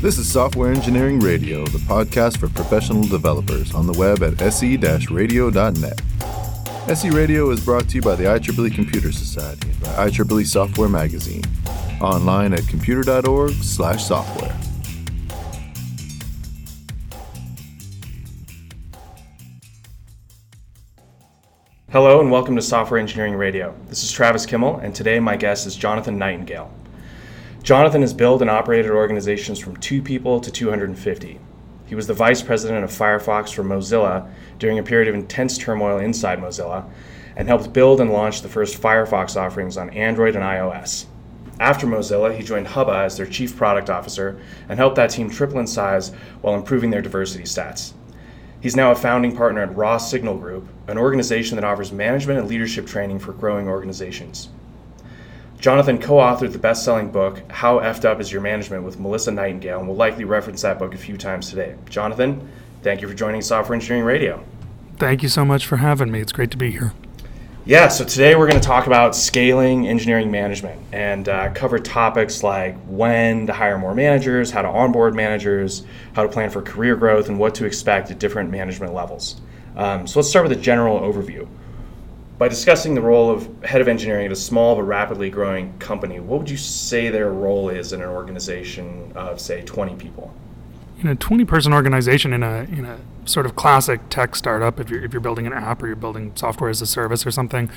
This is Software Engineering Radio, the podcast for professional developers on the web at se-radio.net. SE Radio is brought to you by the IEEE Computer Society and by IEEE Software Magazine. Online at computer.org/software. Hello and welcome to Software Engineering Radio. This is Travis Kimmel, and today my guest is Johnathan Nightingale. Johnathan has built and operated organizations from 2 people to 250. He was the vice president of Firefox for Mozilla during a period of intense turmoil inside Mozilla, and helped build and launch the first Firefox offerings on Android and iOS. After Mozilla, he joined Hubba as their chief product officer and helped that team triple in size while improving their diversity stats. He's now a founding partner at Raw Signal Group, an organization that offers management and leadership training for growing organizations. Johnathan co-authored the best-selling book, How Effed Up Is Your Management, with Melissa Nightingale, and will likely reference that book a few times today. Johnathan, thank you for joining Software Engineering Radio. Thank you so much for having me. It's great to be here. Yeah, so today we're going to talk about scaling engineering management and cover topics like when to hire more managers, how to onboard managers, how to plan for career growth, and what to expect at different management levels. So let's start with a general overview. By discussing the role of head of engineering at a small but rapidly growing company, what would you say their role is in an organization of, say, 20 people? In a 20-person organization, in a sort of classic tech startup, if you're building an app or you're building software as a service or something,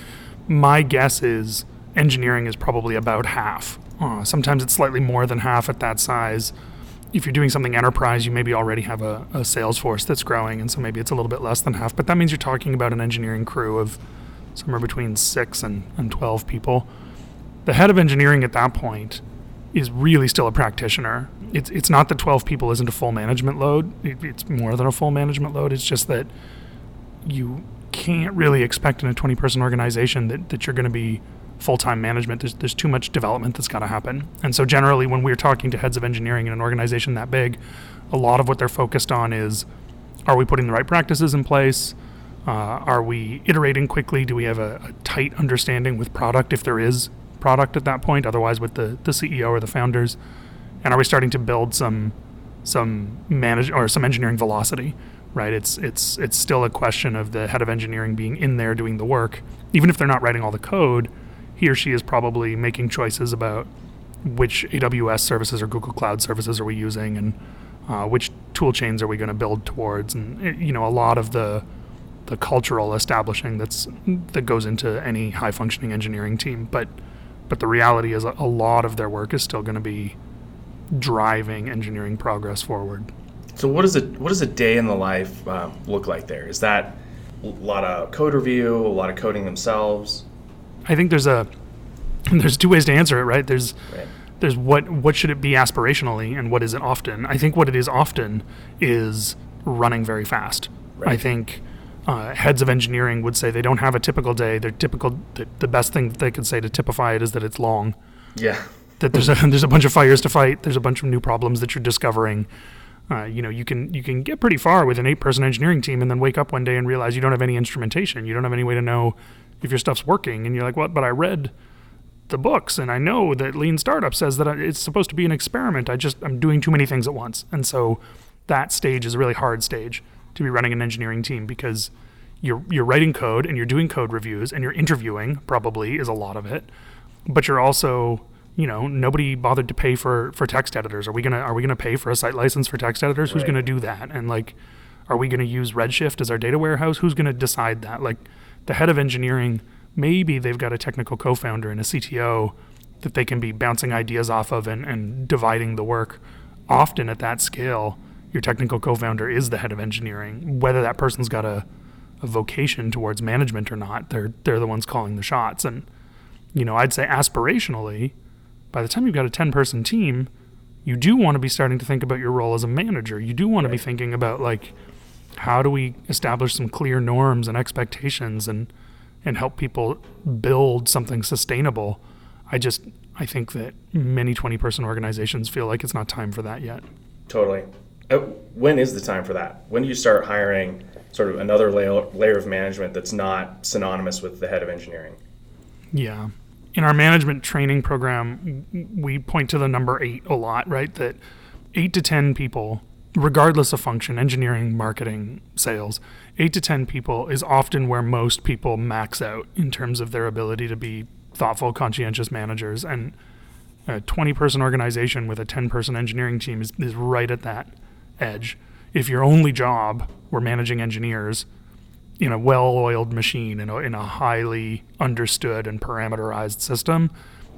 my guess is engineering is probably about half. Sometimes it's slightly more than half at that size. If you're doing something enterprise, you maybe already have a sales force that's growing, and so maybe it's a little bit less than half. But that means you're talking about an engineering crew of somewhere between 6 and 12 people. The head of engineering at that point is really still a practitioner. It's not that 12 people isn't a full management load. It's more than a full management load. It's just that you can't really expect in a 20-person organization that you're going to be full-time management. There's too much development that's got to happen. And so generally when we're talking to heads of engineering in an organization that big, a lot of what they're focused on is, are we putting the right practices in place? Are we iterating quickly? Do we have a tight understanding with product, if there is product at that point, otherwise with the CEO or the founders? And are we starting to build some engineering velocity, right? It's still a question of the head of engineering being in there doing the work. Even if they're not writing all the code, he or she is probably making choices about which AWS services or Google Cloud services are we using, and which tool chains are we going to build towards, and a lot of the cultural establishing that goes into any high-functioning engineering team. But the reality is a lot of their work is still going to be driving engineering progress forward. So what does a day in the life look like there? Is that a lot of code review, a lot of coding themselves? I think there's 2 ways to answer it, right? There's what should it be aspirationally, and what is it often? I think what it is often is running very fast. Right. I think heads of engineering would say they don't have a typical day. The best thing that they could say to typify it is that it's long. Yeah. That there's a bunch of fires to fight. There's a bunch of new problems that you're discovering. You can get pretty far with an 8-person engineering team, and then wake up one day and realize you don't have any instrumentation. You don't have any way to know if your stuff's working. And you're like, what? But I read the books, and I know that Lean Startup says that it's supposed to be an experiment. I'm doing too many things at once. And so that stage is a really hard stage to be running an engineering team, because you're writing code and you're doing code reviews and you're interviewing, probably is a lot of it, but you're also, nobody bothered to pay for text editors. Are we gonna pay for a site license for text editors? Who's gonna do that? And are we gonna use Redshift as our data warehouse? Who's gonna decide that? The head of engineering, maybe they've got a technical co-founder and a CTO that they can be bouncing ideas off of and dividing the work. Often at that scale, your technical co-founder is the head of engineering. Whether that person's got a vocation towards management or not, they're the ones calling the shots. And I'd say aspirationally, by the time you've got a 10-person team, you do want to be starting to think about your role as a manager. You do want to be thinking about how do we establish some clear norms and expectations and help people build something sustainable. I think that many 20-person organizations feel like it's not time for that yet. Totally. When is the time for that? When do you start hiring sort of another layer of management that's not synonymous with the head of engineering? Yeah. In our management training program, we point to the number 8 a lot, right? That 8 to 10 people, regardless of function, engineering, marketing, sales, 8 to 10 people is often where most people max out in terms of their ability to be thoughtful, conscientious managers. And a 20-person organization with a 10-person engineering team is right at that edge. If your only job were managing engineers in a well-oiled machine, in a highly understood and parameterized system,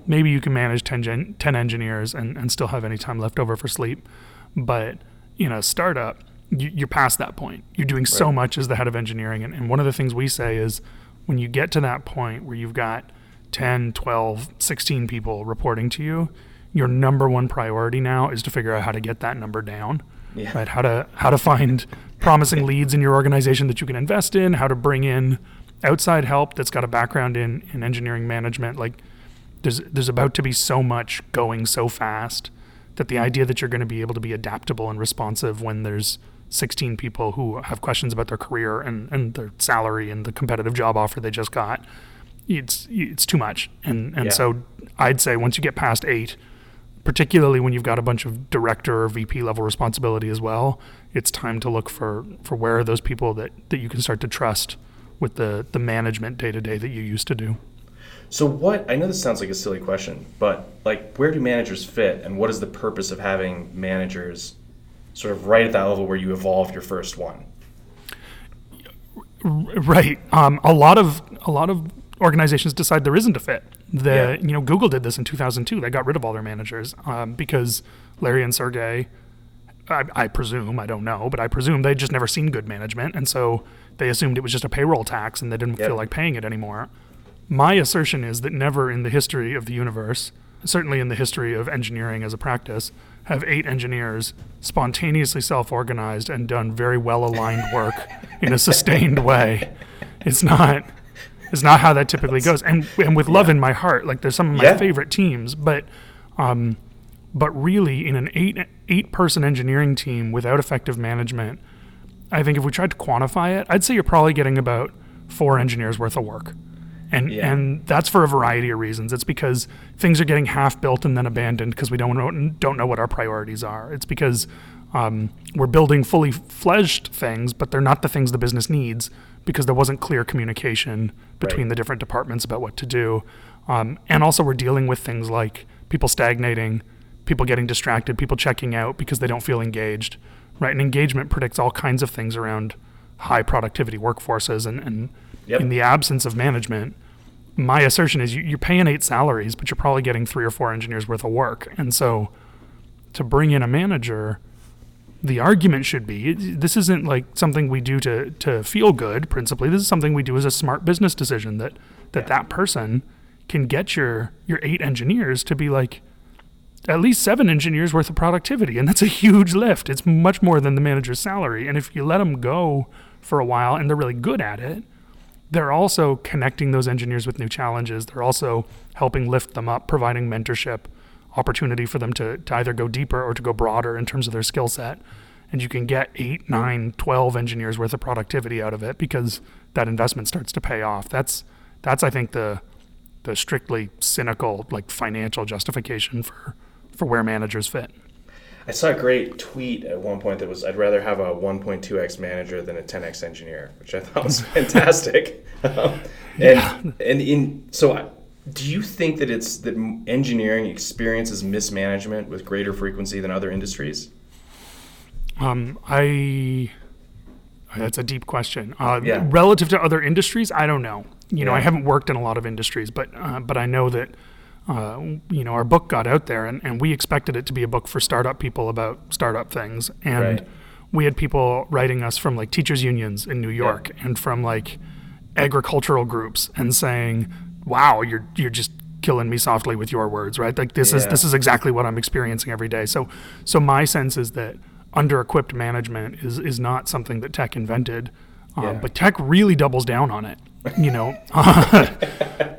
maybe you can manage 10 engineers and still have any time left over for sleep. But in a startup, you're past that point. You're doing so much as the head of engineering. And one of the things we say is when you get to that point where you've got 10, 12, 16 people reporting to you, your number one priority now is to figure out how to get that number down. Yeah. Right? How to find promising leads in your organization that you can invest in, how to bring in outside help that's got a background in engineering management. Like there's about to be so much going so fast that the idea that you're going to be able to be adaptable and responsive when there's 16 people who have questions about their career and their salary and the competitive job offer they just got, it's too much. And so I'd say once you get past 8, particularly when you've got a bunch of director or VP level responsibility as well, it's time to look for where are those people that you can start to trust with the management day-to-day that you used to do. So I know this sounds like a silly question, but like where do managers fit, and what is the purpose of having managers sort of right at that level where you evolved your first one? Right. A lot of organizations decide there isn't a fit. Google did this in 2002. They got rid of all their managers because Larry and Sergey, I presume, I don't know, but I presume they'd just never seen good management, and so they assumed it was just a payroll tax and they didn't feel like paying it anymore. My assertion is that never in the history of the universe, certainly in the history of engineering as a practice, have 8 engineers spontaneously self-organized and done very well-aligned work in a sustained way. It's not how that typically goes. And with love in my heart, like there's some of my favorite teams, but really in an 8-person engineering team without effective management, I think if we tried to quantify it, I'd say you're probably getting about 4 engineers worth of work. And that's for a variety of reasons. It's because things are getting half built and then abandoned because we don't know what our priorities are. It's because we're building fully fledged things, but they're not the things the business needs because there wasn't clear communication between the different departments about what to do. And also we're dealing with things like people stagnating, people getting distracted, people checking out because they don't feel engaged. Right? And engagement predicts all kinds of things around high productivity workforces and in the absence of management, my assertion is you're paying 8 salaries, but you're probably getting 3 or 4 engineers worth of work. And so to bring in a manager, the argument should be, this isn't like something we do to feel good, principally. This is something we do as a smart business decision that person can get your 8 engineers to be like at least 7 engineers worth of productivity. And that's a huge lift. It's much more than the manager's salary. And if you let them go for a while and they're really good at it, they're also connecting those engineers with new challenges. They're also helping lift them up, providing mentorship, opportunity for them to either go deeper or to go broader in terms of their skill set. And you can get 8, 9, 12 engineers worth of productivity out of it because that investment starts to pay off. That's I think the strictly cynical, like financial justification for where managers fit. I saw a great tweet at one point that was, I'd rather have a 1.2x manager than a 10x engineer, which I thought was fantastic. So do you think that it's that engineering experiences mismanagement with greater frequency than other industries? That's a deep question. Relative to other industries, I don't know. I haven't worked in a lot of industries, but I know that our book got out there and we expected it to be a book for startup people about startup things. And we had people writing us from like teachers unions in New York and from like agricultural groups and saying, wow, you're just killing me softly with your words, right? Like this is exactly what I'm experiencing every day. So my sense is that under-equipped management is not something that tech invented, but tech really doubles down on it.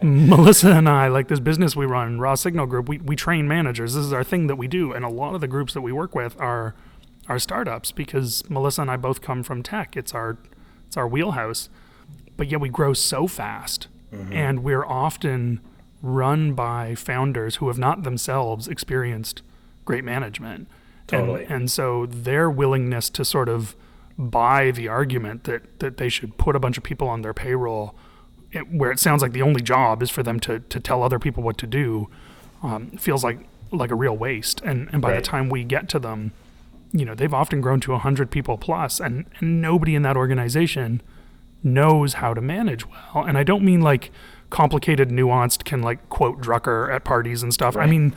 Melissa and I, like this business we run, Raw Signal Group, we train managers. This is our thing that we do. And a lot of the groups that we work with are startups because Melissa and I both come from tech. It's our wheelhouse. But yet we grow so fast. Mm-hmm. And we're often run by founders who have not themselves experienced great management. Totally. And so their willingness to sort of buy the argument that they should put a bunch of people on their payroll where it sounds like the only job is for them to tell other people what to do, feels like a real waste. And by the time we get to them, they've often grown to 100 people plus, and nobody in that organization knows how to manage well. And I don't mean like complicated, nuanced, can like quote Drucker at parties and stuff. Right. I mean,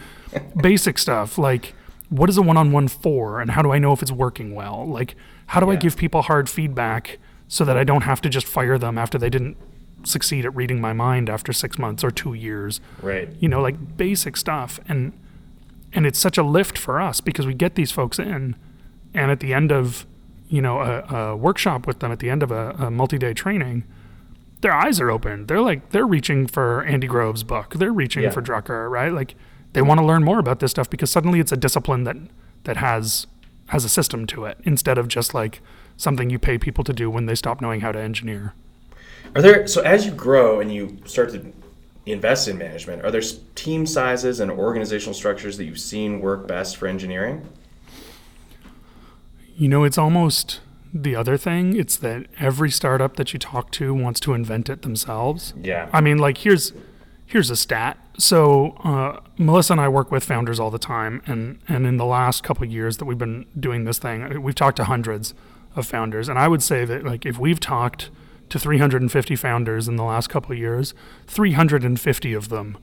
basic stuff like, what is a one-on-one for, and how do I know if it's working well? Like, how do I give people hard feedback so that I don't have to just fire them after they didn't succeed at reading my mind after 6 months or 2 years? Right. Like basic stuff. And it's such a lift for us because we get these folks in, and at the end of, a workshop with them, at the end of a multi-day training, their eyes are open. They're reaching for Andy Grove's book. They're reaching for Drucker, right? Like, they want to learn more about this stuff because suddenly it's a discipline that has a system to it instead of just like something you pay people to do when they stop knowing how to engineer. So as you grow and you start to invest in management, are there team sizes and organizational structures that you've seen work best for engineering? It's almost the other thing. It's that every startup that you talk to wants to invent it themselves. Yeah. I mean, like, here's a stat. So Melissa and I work with founders all the time, and in the last couple of years that we've been doing this thing, we've talked to hundreds of founders. And I would say that, like, if we've talked to 350 founders in the last couple of years, 350 of them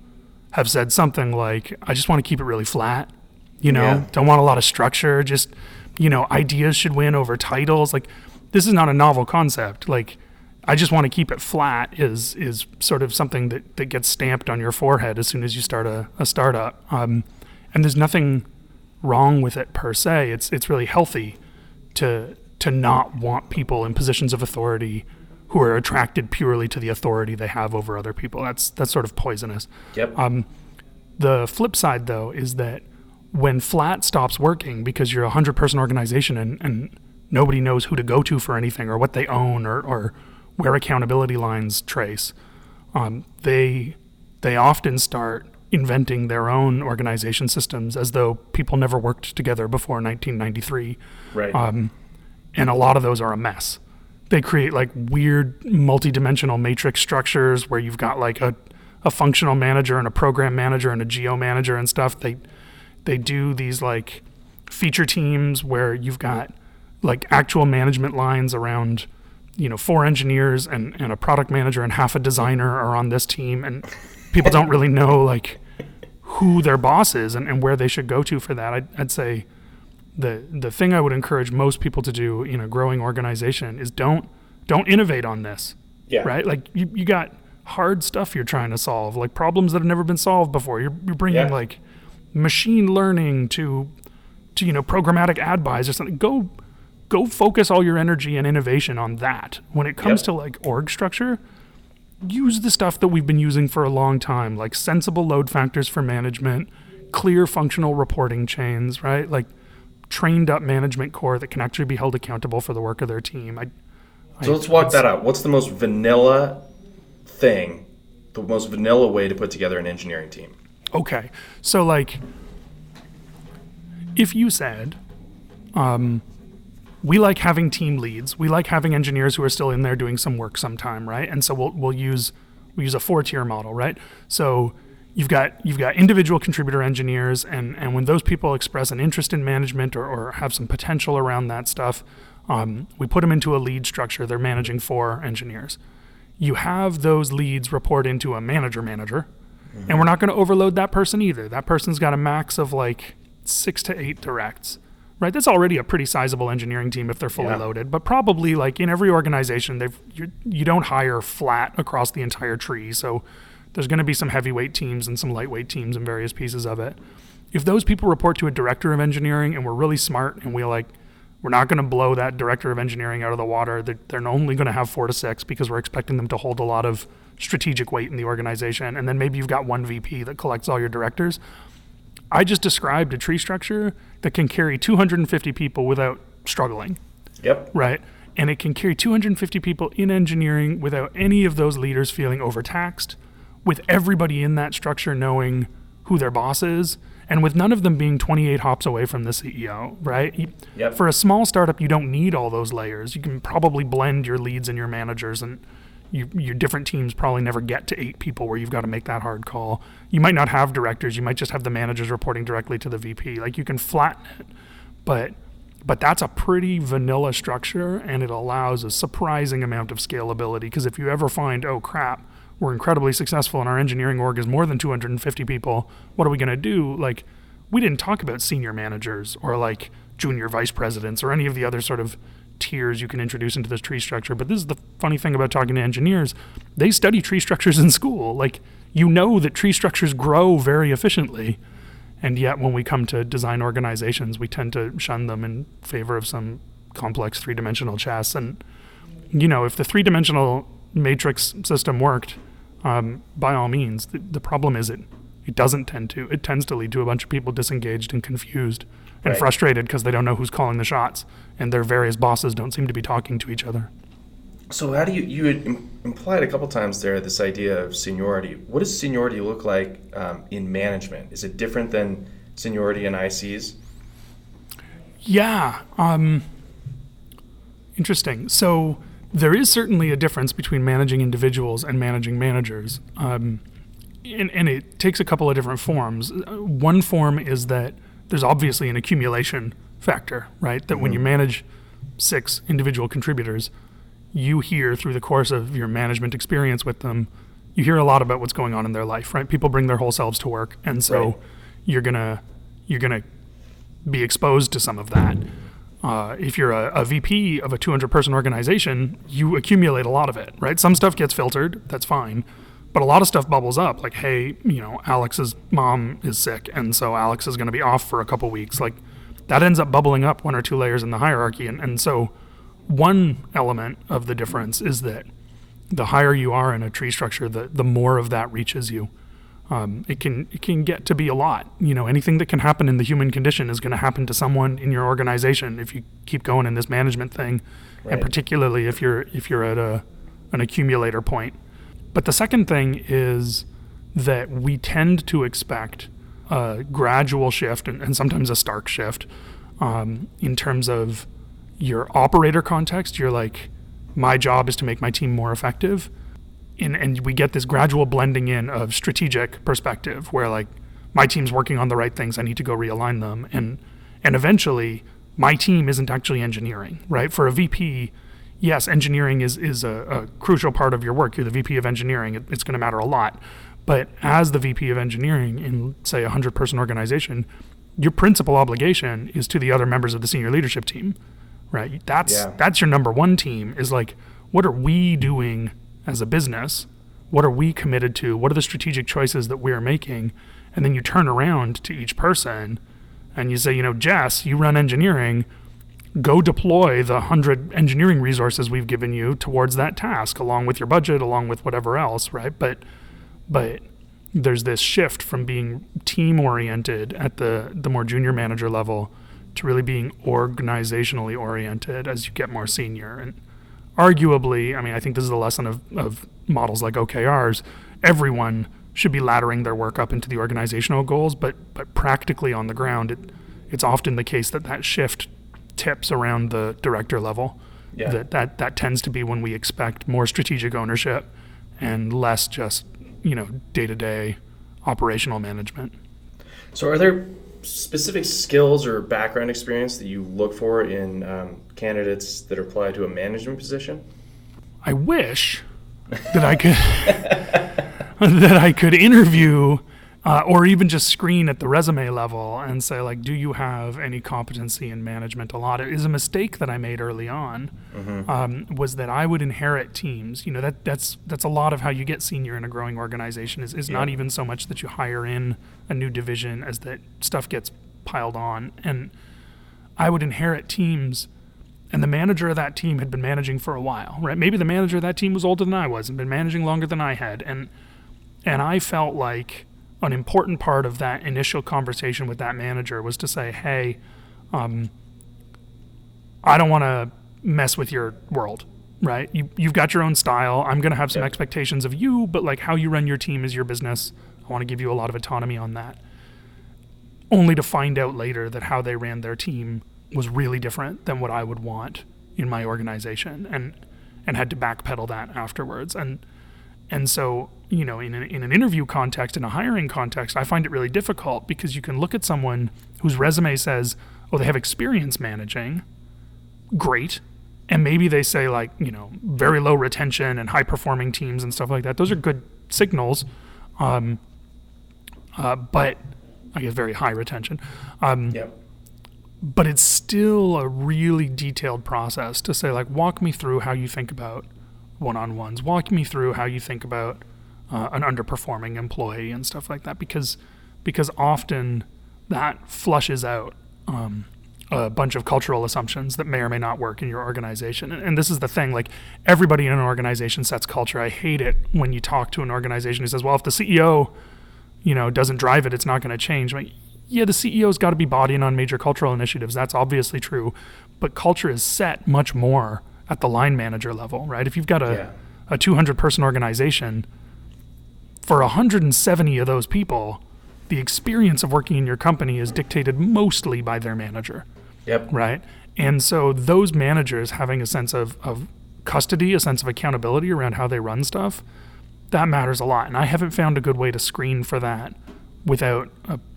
have said something like, I just want to keep it really flat, don't want a lot of structure, just, ideas should win over titles. Like, this is not a novel concept. Like, I just want to keep it flat is sort of something that gets stamped on your forehead as soon as you start a startup. And there's nothing wrong with it per se. It's really healthy to not want people in positions of authority who are attracted purely to the authority they have over other people. That's sort of poisonous. Yep. The flip side, though, is that when flat stops working because you're a 100-person organization and nobody knows who to go to for anything or what they own or where accountability lines trace, they often start inventing their own organization systems as though people never worked together before 1993. Right. And a lot of those are a mess. They create like weird multi-dimensional matrix structures where you've got like a functional manager and a program manager and a geo manager and stuff. They do these like feature teams where you've got like actual management lines around, 4 engineers and a product manager and half a designer are on this team, and people don't really know like who their boss is and where they should go to for that. I'd say the thing I would encourage most people to do in a growing organization is don't innovate on this. Yeah. Right? Like you got hard stuff you're trying to solve, like problems that have never been solved before. You're bringing like machine learning to programmatic ad buys or something. Go focus all your energy and innovation on that. When it comes to like org structure, use the stuff that we've been using for a long time, like sensible load factors for management, clear functional reporting chains, right? Like trained up management core that can actually be held accountable for the work of their team. So let's walk that out. What's the most vanilla thing, the most vanilla way to put together an engineering team? Okay. So like, if you said, we like having team leads, we like having engineers who are still in there doing some work sometime, right? And so we'll use a 4-tier model, right? So you've got individual contributor engineers, and when those people express an interest in management or have some potential around that stuff, we put them into a lead structure. They're managing 4 engineers. You have those leads report into a manager, and we're not going to overload that person either. That person's got a max of like 6 to 8 directs, right? That's already a pretty sizable engineering team if they're fully loaded, but probably like in every organization, you don't hire flat across the entire tree. So there's going to be some heavyweight teams and some lightweight teams in various pieces of it. If those people report to a director of engineering and we're really smart and we're not going to blow that director of engineering out of the water, they're only going to have 4 to 6 because we're expecting them to hold a lot of strategic weight in the organization. And then maybe you've got one VP that collects all your directors. I just described a tree structure that can carry 250 people without struggling. Yep. Right? And it can carry 250 people in engineering without any of those leaders feeling overtaxed, with everybody in that structure knowing who their boss is and with none of them being 28 hops away from the CEO, right? Yep. For a small startup, you don't need all those layers. You can probably blend your leads and your managers, and your different teams probably never get to 8 people where you've got to make that hard call. You might not have directors. You might just have the managers reporting directly to the VP. Like, you can flatten it, but that's a pretty vanilla structure, and it allows a surprising amount of scalability. Because if you ever find, oh crap, we're incredibly successful and our engineering org is more than 250 people, what are we going to do? Like, we didn't talk about senior managers or like junior vice presidents or any of the other sort of tiers you can introduce into this tree structure. But this is the funny thing about talking to engineers. They study tree structures in school. Like, you know that tree structures grow very efficiently. And yet when we come to design organizations, we tend to shun them in favor of some complex 3-dimensional chess. And, you know, if the 3-dimensional matrix system worked, by all means, the problem is it doesn't tend to. It tends to lead to a bunch of people disengaged and confused and frustrated because they don't know who's calling the shots, and their various bosses don't seem to be talking to each other. So how do you had implied a couple times there this idea of seniority. What does seniority look like in management? Is it different than seniority in ICs? Yeah. Interesting. So there is certainly a difference between managing individuals and managing managers. And it takes a couple of different forms. One form is that there's obviously an accumulation factor, right? That when you manage 6 individual contributors, you hear through the course of your management experience with them, you hear a lot about what's going on in their life, right? People bring their whole selves to work. And so you're gonna be exposed to some of that. If you're a VP of a 200-person organization, you accumulate a lot of it, right? Some stuff gets filtered, that's fine. But a lot of stuff bubbles up, like, hey, you know, Alex's mom is sick, and so Alex is going to be off for a couple weeks. Like, that ends up bubbling up 1 or 2 layers in the hierarchy. And so one element of the difference is that the higher you are in a tree structure, the more of that reaches you. It can get to be a lot. You know, anything that can happen in the human condition is going to happen to someone in your organization if you keep going in this management thing, and particularly if you're at an accumulator point. But the second thing is that we tend to expect a gradual shift and sometimes a stark shift in terms of your operator context. You're like, my job is to make my team more effective. And we get this gradual blending in of strategic perspective where, like, my team's working on the right things, I need to go realign them. And eventually, my team isn't actually engineering, right? For a VP, yes, engineering is a crucial part of your work. You're the VP of engineering. It's going to matter a lot. But as the VP of engineering in, say, a 100-person organization, your principal obligation is to the other members of the senior leadership team, right? That's your number one team, is like, what are we doing as a business? What are we committed to? What are the strategic choices that we're making? And then you turn around to each person and you say, you know, Jess, you run engineering, go deploy the 100 engineering resources we've given you towards that task, along with your budget, along with whatever else, right? But there's this shift from being team-oriented at the more junior manager level to really being organizationally oriented as you get more senior. And arguably, I mean, I think this is the lesson of models like OKRs. Everyone should be laddering their work up into the organizational goals, but practically on the ground, it's often the case that shift tips around the director level. Yeah. That tends to be when we expect more strategic ownership and less just, you know, day-to-day operational management. So are there specific skills or background experience that you look for in candidates that apply to a management position? I wish that I could that I could interview or even just screen at the resume level and say, like, do you have any competency in management? A lot is a mistake that I made early on, was that I would inherit teams. You know, that's a lot of how you get senior in a growing organization is not even so much that you hire in a new division as that stuff gets piled on. And I would inherit teams, and the manager of that team had been managing for a while, right? Maybe the manager of that team was older than I was and been managing longer than I had. And I felt like an important part of that initial conversation with that manager was to say, hey, I don't want to mess with your world, right? You've got your own style. I'm going to have some expectations of you, but like how you run your team is your business. I want to give you a lot of autonomy on that. only to find out later that how they ran their team was really different than what I would want in my organization, and had to backpedal that afterwards. And so, in an interview context, in a hiring context, I find it really difficult because you can look at someone whose resume says, oh, they have experience managing, great, and maybe they say very low retention and high performing teams and stuff like that. Those are good signals, but I guess very high retention. Yep. But it's still a really detailed process to say, walk me through how you think about one-on-ones. Walk me through how you think about an underperforming employee and stuff like that, because often that flushes out a bunch of cultural assumptions that may or may not work in your organization. And this is the thing, everybody in an organization sets culture. I hate it when you talk to an organization who says, well, if the CEO, doesn't drive it, it's not going to change. Yeah, the CEO's got to be bodying on major cultural initiatives. That's obviously true. But culture is set much more at the line manager level, right? If you've got a 200-person organization, for 170 of those people, the experience of working in your company is dictated mostly by their manager. Yep. Right? And so those managers having a sense of custody, a sense of accountability around how they run stuff, that matters a lot. And I haven't found a good way to screen for that without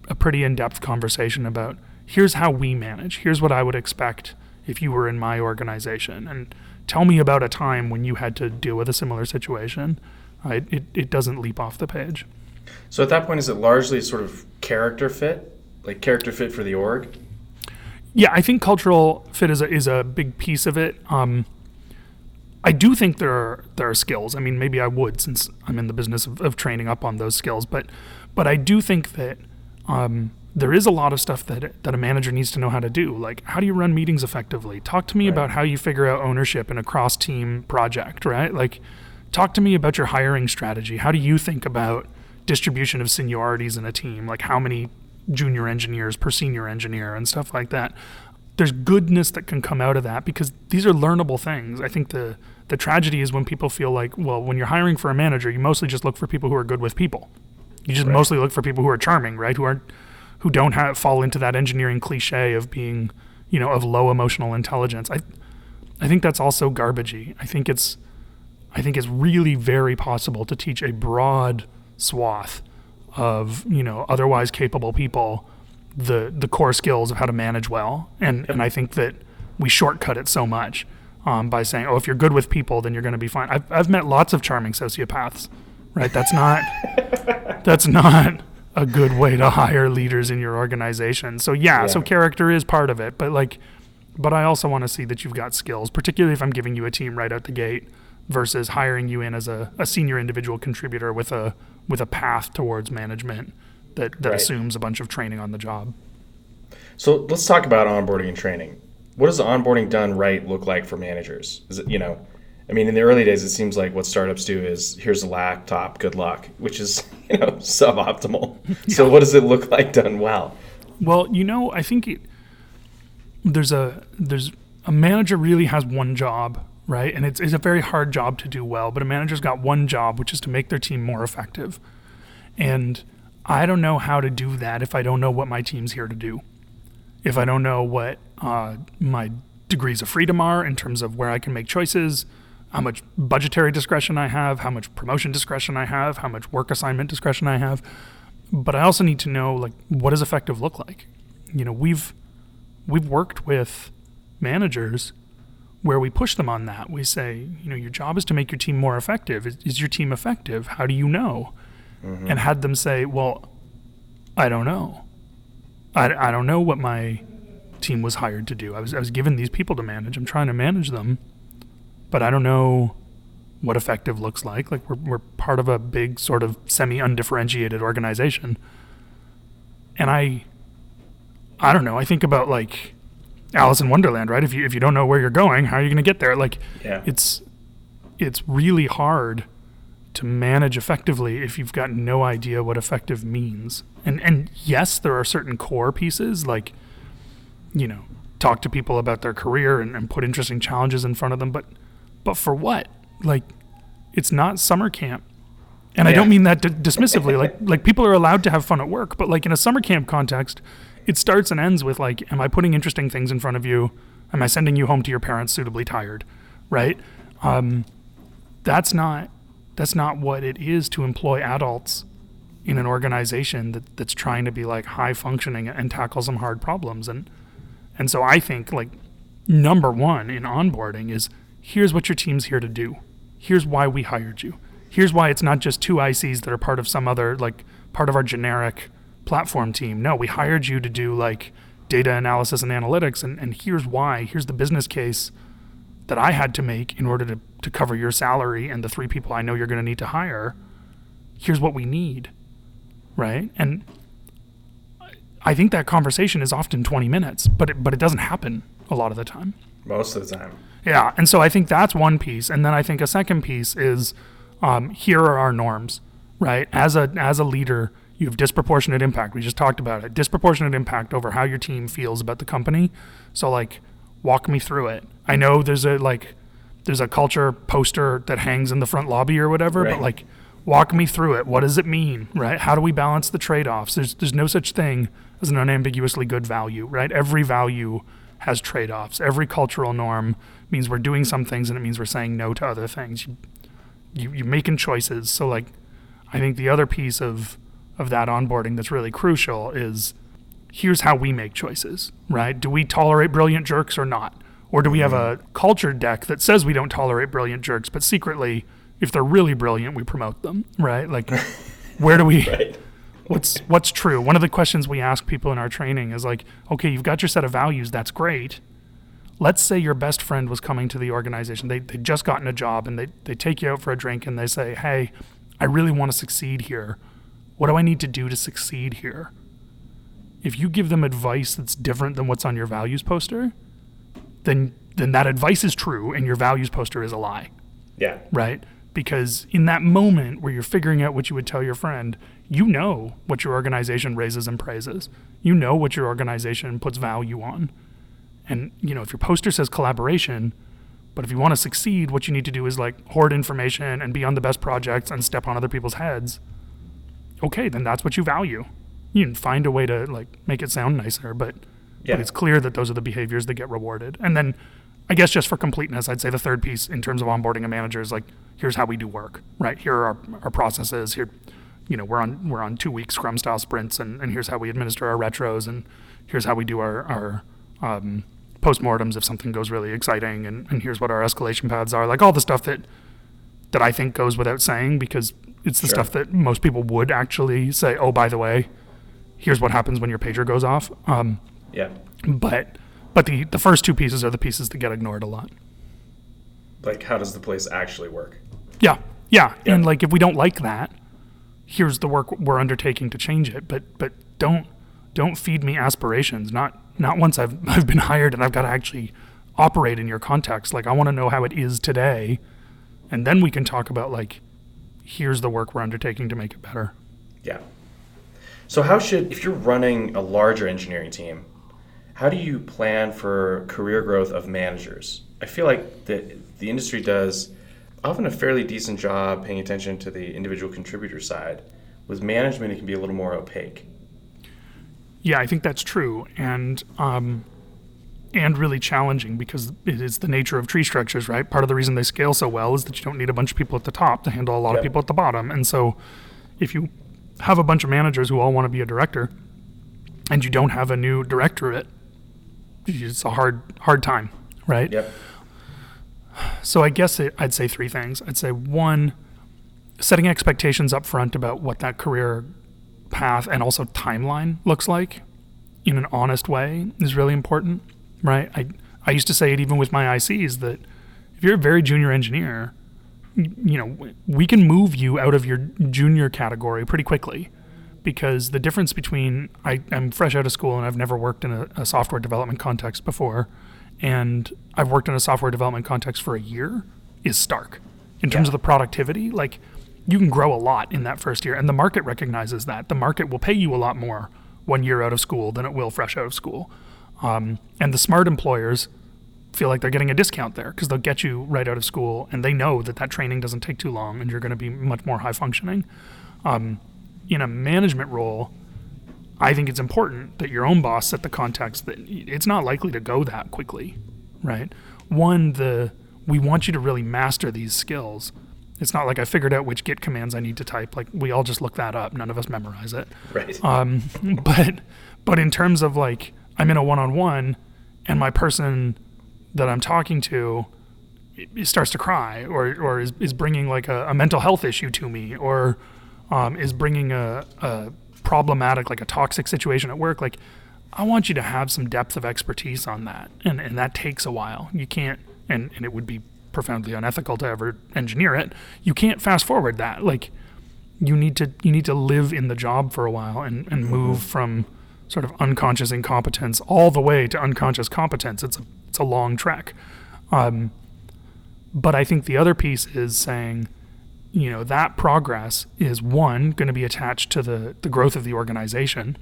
a pretty in-depth conversation about, here's how we manage. Here's what I would expect if you were in my organization. And tell me about a time when you had to deal with a similar situation. It doesn't leap off the page. So at that point, is it largely sort of character fit? Character fit for the org? Yeah, I think cultural fit is a big piece of it. I do think there are skills. I mean, maybe I would, since I'm in the business of training up on those skills. But I do think that there is a lot of stuff that a manager needs to know how to do. How do you run meetings effectively? Talk to me about how you figure out ownership in a cross-team project, right? Talk to me about your hiring strategy. How do you think about distribution of seniorities in a team? How many junior engineers per senior engineer and stuff like that. There's goodness that can come out of that because these are learnable things. I think the tragedy is when people feel when you're hiring for a manager, you mostly just look for people who are good with people. You just mostly look for people who are charming, right? Who don't fall into that engineering cliche of being, of low emotional intelligence. I think that's also garbagey. I think it's really very possible to teach a broad swath of, otherwise capable people the core skills of how to manage well. And I think that we shortcut it so much by saying, if you're good with people, then you're going to be fine. I've met lots of charming sociopaths, right? That's not a good way to hire leaders in your organization. So so character is part of it, but I also want to see that you've got skills, particularly if I'm giving you a team right out the gate versus hiring you in as a senior individual contributor with a path towards management that assumes a bunch of training on the job. So let's talk about onboarding and training. What does onboarding done right look like for managers? Is it, in the early days, it seems like what startups do is, here's a laptop, good luck, which is, suboptimal. Yeah. So what does it look like done well? Well, I think there's a manager really has one job, right? And it's a very hard job to do well, but a manager's got one job, which is to make their team more effective. And I don't know how to do that if I don't know what my team's here to do. If I don't know what my degrees of freedom are in terms of where I can make choices, how much budgetary discretion I have, how much promotion discretion I have, how much work assignment discretion I have. But I also need to know, what does effective look like? We've worked with managers where we push them on that. We say, your job is to make your team more effective. Is your team effective? How do you know? Mm-hmm. And had them say, well, I don't know. I don't know what my team was hired to do. I was given these people to manage. I'm trying to manage them, but I don't know what effective looks like. We're part of a big sort of semi-undifferentiated organization. And I don't know. I think about Alice in Wonderland, right? If you don't know where you're going, how are you going to get there? It's really hard to manage effectively if you've got no idea what effective means. And yes, there are certain core pieces talk to people about their career and put interesting challenges in front of them. But for what? It's not summer camp. And I don't mean that dismissively. Like people are allowed to have fun at work, but like in a summer camp context, it starts and ends with like, am I putting interesting things in front of you? Am I sending you home to your parents suitably tired? Right? That's not what it is to employ adults in an organization that's trying to be like high functioning and tackle some hard problems. And so I think like number one in onboarding is, here's what your team's here to do. Here's why we hired you. Here's why it's not just two ICs that are part of some other, like part of our generic platform team. No, we hired you to do like data analysis and analytics. And here's why. Here's the business case that I had to make in order to cover your salary and the 3 people I know you're going to need to hire. Here's what we need. Right? And I think that conversation is often 20 minutes, but it doesn't happen a lot of the time. Most of the time. Yeah. And so I think that's one piece. And then I think a second piece is, here are our norms, right? As a leader, you have disproportionate impact. We just talked about it. Disproportionate impact over how your team feels about the company. So like, walk me through it. I know there's a culture poster that hangs in the front lobby or whatever, right. But like, walk me through it. What does it mean, right? How do we balance the trade-offs? There's no such thing as an unambiguously good value, right? Every value has trade-offs. Every cultural norm means we're doing some things and it means we're saying no to other things. You're making choices. So like, I think the other piece of that onboarding that's really crucial is, here's how we make choices, right? Do we tolerate brilliant jerks or not? Or do we have a culture deck that says we don't tolerate brilliant jerks, but secretly, if they're really brilliant, we promote them, right? Like, where do we, right. What's true? One of the questions we ask people in our training is like, okay, you've got your set of values, that's great. Let's say your best friend was coming to the organization. They'd just gotten a job and they take you out for a drink and they say, hey, I really want to succeed here. What do I need to do to succeed here? If you give them advice that's different than what's on your values poster, then that advice is true and your values poster is a lie. Yeah. Right? Because in that moment where you're figuring out what you would tell your friend, you know what your organization raises and praises. You know what your organization puts value on. And, you know, if your poster says collaboration, but if you want to succeed, what you need to do is like hoard information and be on the best projects and step on other people's heads. Okay, then that's what you value. You can find a way to like make it sound nicer, but it's clear that those are the behaviors that get rewarded. And then I guess just for completeness, I'd say the third piece in terms of onboarding a manager is like, here's how we do work, right? Here are our processes. Here, you know, we're on 2-week Scrum style sprints, and here's how we administer our retros, and here's how we do our postmortems if something goes really exciting, and here's what our escalation paths are. Like all the stuff that I think goes without saying, because it's the stuff that most people would actually say, oh, by the way, here's what happens when your pager goes off. But the first 2 pieces are the pieces that get ignored a lot. Like, how does the place actually work? Yeah. And like, if we don't like that, here's the work we're undertaking to change it. But don't feed me aspirations. Not once I've been hired and I've got to actually operate in your context. Like, I want to know how it is today, and then we can talk about like, here's the work we're undertaking to make it better. Yeah. So if you're running a larger engineering team, how do you plan for career growth of managers? I feel like the industry does often a fairly decent job paying attention to the individual contributor side. With management, it can be a little more opaque. Yeah, I think that's true, and really challenging, because it is the nature of tree structures, right? Part of the reason they scale so well is that you don't need a bunch of people at the top to handle a lot of people at the bottom. And so if you have a bunch of managers who all want to be a director and you don't have a new directorate, it's a hard time, right? Yep. So I guess I'd say 3 things. I'd say 1, setting expectations up front about what that career path and also timeline looks like in an honest way is really important, right? I used to say it even with my ICs that if you're a very junior engineer, you know, we can move you out of your junior category pretty quickly, because the difference between I'm fresh out of school and I've never worked in a software development context before, and I've worked in a software development context for a year is stark. In terms of the productivity, like, you can grow a lot in that first year, and the market recognizes that. The market will pay you a lot more 1 year out of school than it will fresh out of school. And the smart employers feel like they're getting a discount there because they'll get you right out of school and they know that training doesn't take too long and you're going to be much more high functioning. In a management role, I think it's important that your own boss set the context that it's not likely to go that quickly, right? One, we want you to really master these skills. It's not like I figured out which Git commands I need to type. Like, we all just look that up. None of us memorize it. Right. But in terms of like, I'm in a one-on-one and my person that I'm talking to it starts to cry or is bringing like a mental health issue to me or is bringing a problematic, like a toxic situation at work, like I want you to have some depth of expertise on that. And that takes a while. You can't, and it would be profoundly unethical to ever engineer it. You can't fast forward that. Like you need to live in the job for a while and move from sort of unconscious incompetence all the way to unconscious competence. It's a long trek. But I think the other piece is saying, that progress is one, going to be attached to the growth of the organization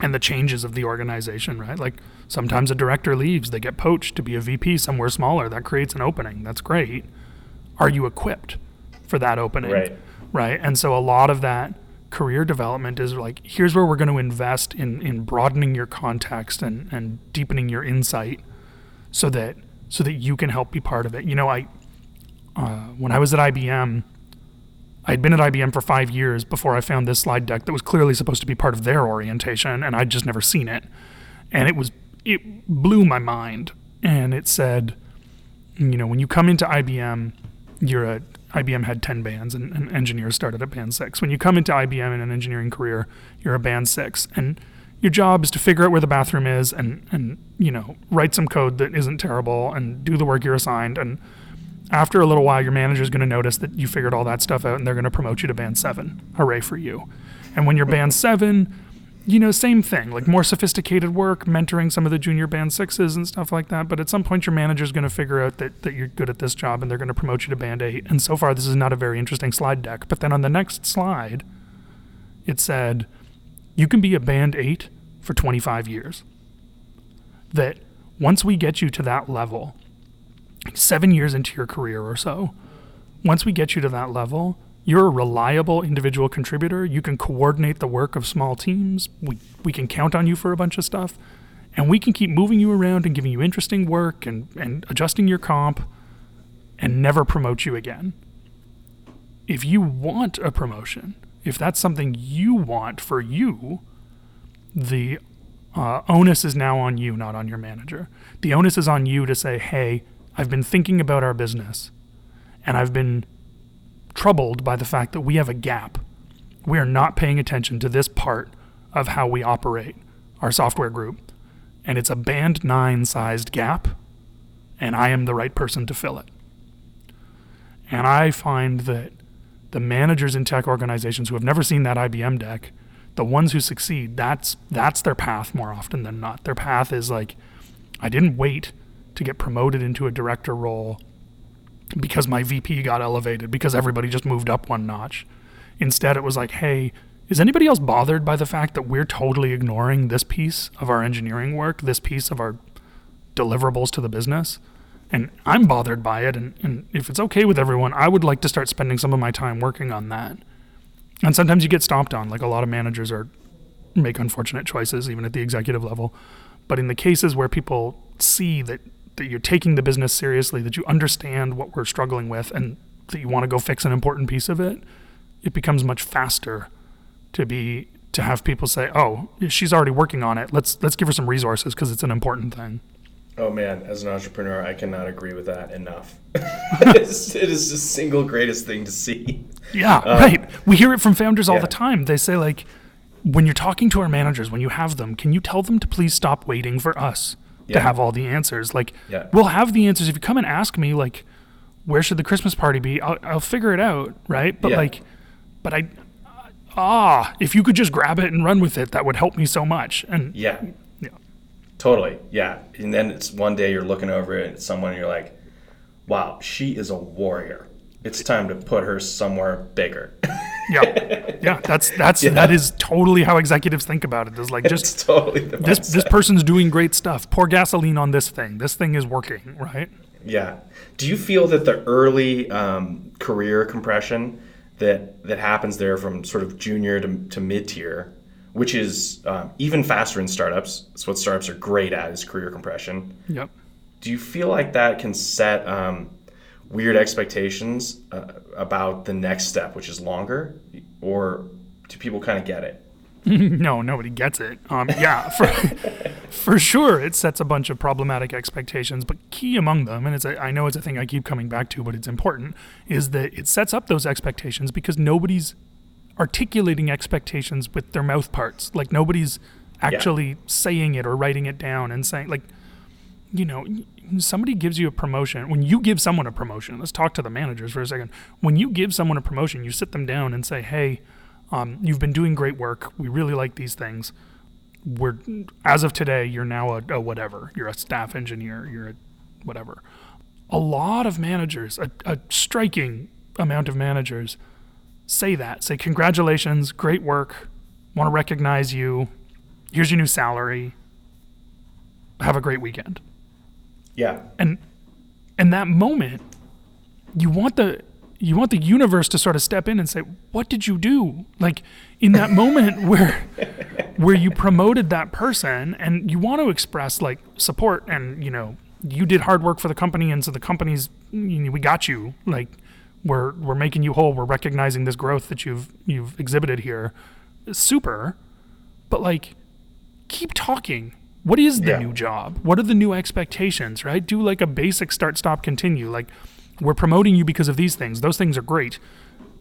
and the changes of the organization, right? Like sometimes a director leaves, they get poached to be a VP somewhere smaller. That creates an opening. That's great. Are you equipped for that opening? Right. And so a lot of that career development is like, here's where we're going to invest in broadening your context and deepening your insight so that you can help be part of it. When I was at IBM, I'd been at IBM for 5 years before I found this slide deck that was clearly supposed to be part of their orientation, and I'd just never seen it. And it blew my mind. And it said, when you come into IBM, IBM had 10 bands and engineers started at band 6. When you come into IBM in an engineering career, you're a band 6. And your job is to figure out where the bathroom is and write some code that isn't terrible and do the work you're assigned. And after a little while, your manager's going to notice that you figured all that stuff out and they're going to promote you to band 7. Hooray for you. And when you're band 7, same thing, like more sophisticated work, mentoring some of the junior band 6s and stuff like that. But at some point, your manager's going to figure out that you're good at this job and they're going to promote you to band 8. And so far, this is not a very interesting slide deck. But then on the next slide, it said, you can be a band 8 for 25 years. That once we get you to that level, 7 years into your career or so, once we get you to that level, you're a reliable individual contributor. You can coordinate the work of small teams. We can count on you for a bunch of stuff. And we can keep moving you around and giving you interesting work and adjusting your comp and never promote you again. If you want a promotion, if that's something you want for you, the onus is now on you, not on your manager. The onus is on you to say, hey, I've been thinking about our business and I've been troubled by the fact that we have a gap. We are not paying attention to this part of how we operate our software group. And it's a band 9 sized gap, and I am the right person to fill it. And I find that the managers in tech organizations who have never seen that IBM deck, the ones who succeed, that's their path more often than not. Their path is like, I didn't wait to get promoted into a director role because my VP got elevated, because everybody just moved up one notch. Instead, it was like, hey, is anybody else bothered by the fact that we're totally ignoring this piece of our engineering work, this piece of our deliverables to the business? And I'm bothered by it, and if it's okay with everyone, I would like to start spending some of my time working on that. And sometimes you get stomped on, like a lot of managers make unfortunate choices, even at the executive level. But in the cases where people see that you're taking the business seriously, that you understand what we're struggling with, and that you want to go fix an important piece of it, it becomes much faster to have people say, oh, she's already working on it. Let's give her some resources because it's an important thing. Oh man, as an entrepreneur, I cannot agree with that enough. It is the single greatest thing to see. Yeah, right. We hear it from founders all the time. They say, like, when you're talking to our managers, when you have them, can you tell them to please stop waiting for us to have all the answers? Like, we'll have the answers. If you come and ask me, like, where should the Christmas party be? I'll figure it out, right? But if you could just grab it and run with it, that would help me so much. And totally, yeah. And then it's one day you're looking over it at someone and you're like, wow, she is a warrior. It's time to put her somewhere bigger. Yeah. That is totally how executives think about it. It's like, just totally the this person's doing great stuff. Pour gasoline on this thing. This thing is working, right? Yeah. Do you feel that the early career compression that happens there from sort of junior to mid-tier, which is even faster in startups, it's what startups are great at, is career compression. Yep. Do you feel like that can set weird expectations about the next step, which is longer, or do people kind of get it? No, nobody gets it. For sure, it sets a bunch of problematic expectations, but key among them, and I know it's a thing I keep coming back to, but it's important, is that it sets up those expectations because nobody's articulating expectations with their mouth parts. Like, nobody's actually saying it or writing it down and saying, like, somebody gives you a promotion. When you give someone a promotion, let's talk to the managers for a second. When you give someone a promotion, you sit them down and say, hey, you've been doing great work. We really like these things. As of today, you're now a whatever. You're a staff engineer. You're a whatever. A lot of managers, a striking amount of managers, say congratulations, great work, want to recognize you. Here's your new salary. Have a great weekend. Yeah. And in that moment, you want the universe to sort of step in and say, what did you do? Like, in that moment where you promoted that person, and you want to express like support, and you did hard work for the company, and so the company's, we got you. Like, we're making you whole. We're recognizing this growth that you've exhibited here. Super. But like, keep talking. What is the new job? What are the new expectations, right? Do like a basic start, stop, continue. Like, we're promoting you because of these things. Those things are great.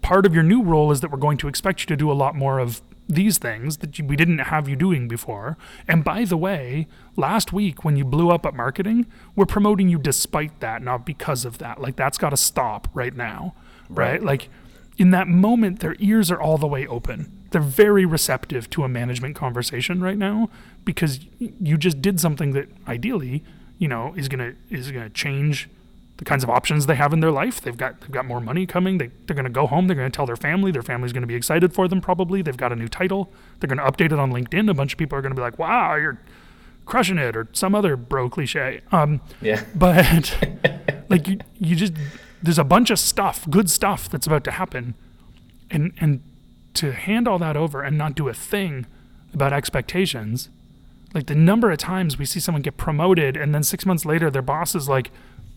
Part of your new role is that we're going to expect you to do a lot more of these things that we didn't have you doing before. And by the way, last week when you blew up at marketing, we're promoting you despite that, not because of that. Like, that's got to stop right now, right? Like, in that moment, their ears are all the way open. They're very receptive to a management conversation right now, because you just did something that ideally, is gonna change the kinds of options they have in their life. They've got more money coming. They're gonna go home. They're gonna tell their family. Their family's gonna be excited for them. Probably they've got a new title. They're gonna update it on LinkedIn. A bunch of people are gonna be like, "Wow, you're crushing it," or some other bro cliche. But like you just, there's a bunch of stuff, good stuff that's about to happen, and to hand all that over and not do a thing about expectations. Like, the number of times we see someone get promoted and then 6 months later their boss is like,